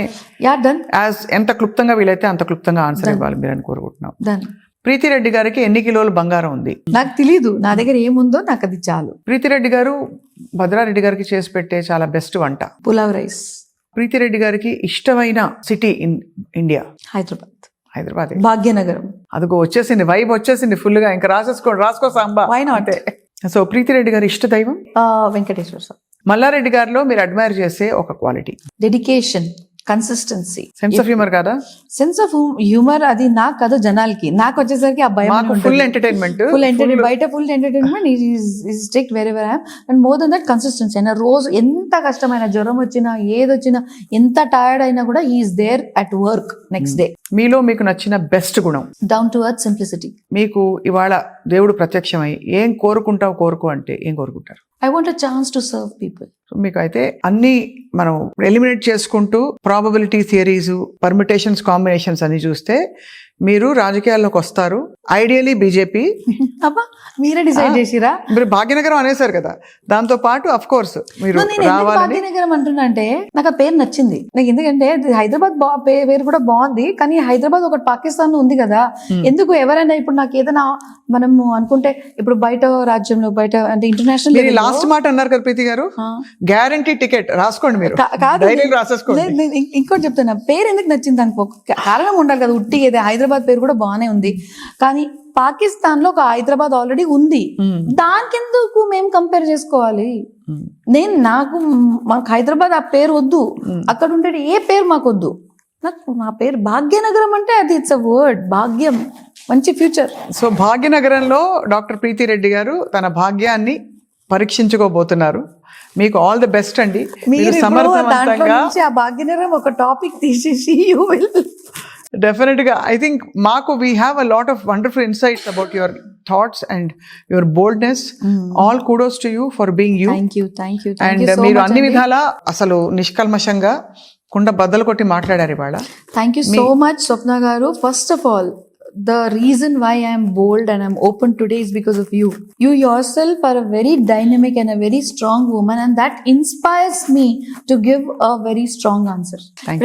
done. As ఎంత క్లుప్తంగా వీలైతే అంత క్లుప్తంగా ఆన్సర్ ఇవ్వాలి మీరు అని కోరుకుంటున్నాం. డన్. ప్రీతిరెడ్డి గారికి ఎన్ని కిలోలు బంగారం ఉంది? నాకు తెలీదు, నా దగ్గర ఏముందో నాకు అది చాలు. ప్రీతిరెడ్డి గారు భద్రారెడ్డి గారికి చేసి పెట్టే చాలా బెస్ట్ వంట పులావ్ రైస్. ప్రీతిరెడ్డి గారికి ఇష్టమైన city in India? Hyderabad. Bhagyanagaram. అదిగో వచ్చేసింది, వైబ్ వచ్చేసింది ఫుల్ గా. ఇంకా రాసుకో Samba. Why not? So Preethi Reddy గారి ఇష్ట దైవం వెంకటేశ్వర స్వామి. మల్లారెడ్డి గారిలో మీరు అడ్మైర్ చేసే ఒక quality? Dedication, consistency. Sense of humour కాదా? సెన్స్ ఆఫ్ హ్యూమర్ అది నాకు కాదు, జనాలకి. నాకు వచ్చేసరికి ఆ భయం. Full entertainment. బయట full entertainment, strict very very. And more than that consistency. అయినా రోజు ఎంత కష్టమైన, జ్వరం వచ్చినా ఏదొచ్చినా, ఎంత టైర్డ్ అయినా కూడా he is there at work next day. మీలో మీకు నచ్చిన బెస్ట్ గుణం? Down to earth simplicity. మీకు ఇవాళ దేవుడు ప్రత్యక్షమై ఏం కోరుకుంటావు అంటే ఏం కోరుకుంటారు? I want a chance to serve people. మీకు అయితే అన్ని మనం ఎలిమినేట్ చేసుకుంటూ ప్రాబబిలిటీ థియరీస్, పర్మిటేషన్స్, కాంబినేషన్స్ అన్ని చూస్తే మీరు రాజకీయాల్లోకి వస్తారు, ఐడియలీ బీజేపీ. అబ్బా మీరే డిసైడ్ చేసిరా? మీరు భాగ్యనగరం అనేసారు కదా, దాంతో పాటు అఫ్ కోర్స్ మీరు నేను ఎందుకు రావాలని. భాగ్యనగరం అంటున్నా అంటే నాకు ఆ పేరు నచ్చింది నాకు, ఎందుకంటే హైదరాబాద్ పేరు కూడా బాగుంది, కానీ హైదరాబాద్ ఒకటి పాకిస్తాన్ లో ఉంది కదా. ఎందుకు ఎవరైనా ఇప్పుడు నాకు ఏదైనా మనము అనుకుంటే ఇప్పుడు బయట రాజ్యంలో బయట అంటే ఇంటర్నేషనల్ మీరు లాస్ట్ మాట అన్నారు కదా ప్రీతి గారు, గ్యారంటీ టికెట్ రాసుకోండి, మీరు కాదు డైరీలు రాసేసుకోండి. నేను ఇంకోటి చెప్తున్నా, పేరు ఎందుకు నచ్చింది దానికి ఒక కారణం ఉండాలి కదా. ఉట్టి ఏదే హైదరాబాద్ పేరు కూడా బాగానే ఉంది, కానీ పాకిస్తాన్ లో ఒక హైదరాబాద్ ఆల్రెడీ ఉంది, దానికెందుకు మేము కంపేర్ చేసుకోవాలి? నాకు హైదరాబాద్ ఆ పేరు వద్దు, అక్కడ ఉండే ఏ పేరు మాకు వద్దు. నాకు నా పేరు భాగ్యనగరం అంటే అది ఇట్స్ అ వర్డ్, భాగ్యం, మంచి ఫ్యూచర్. సో భాగ్యనగరంలో డాక్టర్ ప్రీతి రెడ్డి గారు తన భాగ్యాన్ని పరీక్షించుకోబోతున్నారు. మీకు ఆల్ ది బెస్ట్ అండి. మీరు దాంట్లో సమర్థవంతంగా నుంచి ఆ భాగ్యనగరం ఒక టాపిక్ తీసేసి యూ విల్ డెఫినెట్ గా ఐ థింక్ మాకు we have a lot of wonderful insights about your thoughts and your boldness. All kudos to you for being you. Thank you and మీరు అన్ని విధాలా అసలు నిష్కల్మషంగా కుండ బద్దలు కొట్టి మాట్లాడారు ఇవాళ. థ్యాంక్ యూ సో మచ్ స్వప్న గారు. First of all, the reason why I am bold and I'm open today is because of you. You yourself are a very dynamic and a very strong woman, and that inspires me to give a very strong answer.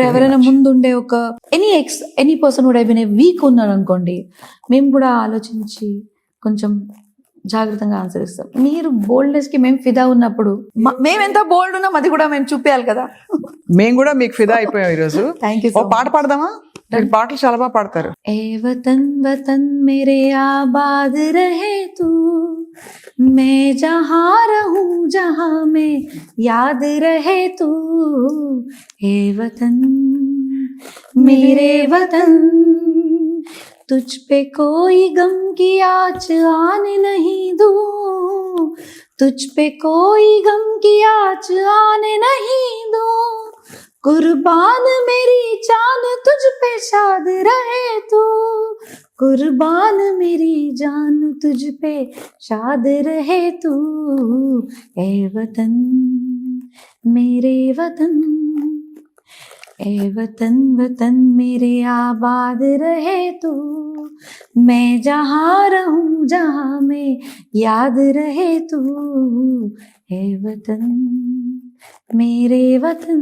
ఎవరైనా ముందుండే ఒక any person కూడా అయిపోయిన week ఉన్నారు అనుకోండి, మేము కూడా ఆలోచించి కొంచెం జాగ్రత్తగా ఆన్సర్ ఇస్తాం. మీరు బోల్డ్నెస్ కి మేము ఫిదా ఉన్నప్పుడు మేము ఎంత బోల్డ్ ఉన్నాం అది కూడా మేము చూపించాలి కదా. మేము కూడా మీకు ఫిదా అయిపోయాం ఈరోజు. Thank you. ఓ పాట పాడదామా? మీరు పాటలు చాలా బాగా పాడతారు. ఏ వతన్ వతన్ మేరే ఆబాద్ రహే తూ, మే జహా రహూ జహా మే యాద్ రహే తూ. ఏ వతన్ మేరే వతన్, तुझ पे कोई गम की आँच आने नहीं दूं, तुझ पे कोई गम की आँच आने नहीं दूं. कुर्बान मेरी जान तुझ पे शाद रहे तू, कुर्बान मेरी जान तुझ पे शाद रहे तू. ए वतन मेरे वतन, ए वतन वतन मेरे आबाद रहे तू, मैं जहाँ रहूं जहाँ में याद रहे तू. ए वतन मेरे वतन.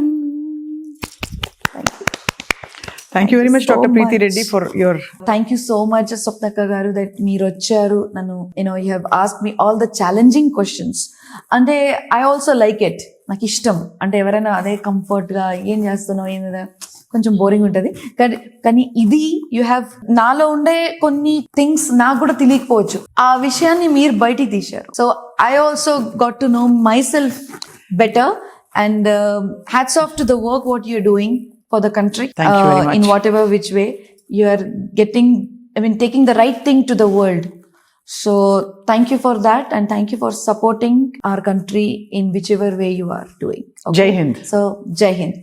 Thank you very much doctor Preethi Reddy for your. Thank you so much స్వప్నక్క గారు దట్ మీరు వచ్చారు. నన్ను you have asked me all the challenging questions. అంటే ఐ ఆల్సో లైక్ ఇట్, నాకు ఇష్టం. అంటే ఎవరైనా అదే కంఫర్ట్గా ఏం చేస్తున్నావు ఏందా కొంచెం బోరింగ్ ఉంటుంది, కానీ ఇది యూ హ్యావ్ నాలో ఉండే కొన్ని థింగ్స్ నాకు కూడా తెలియకపోవచ్చు, ఆ విషయాన్ని మీరు బయటికి తీశారు. So I also got to know my self better, and hats off to the work what you're doing for the country. Thank you very much. In whatever which way you are taking the right thing to the world. So thank you for that, and thank you for supporting our country in whichever way you are doing. Okay? Jai Hind. So Jai Hind.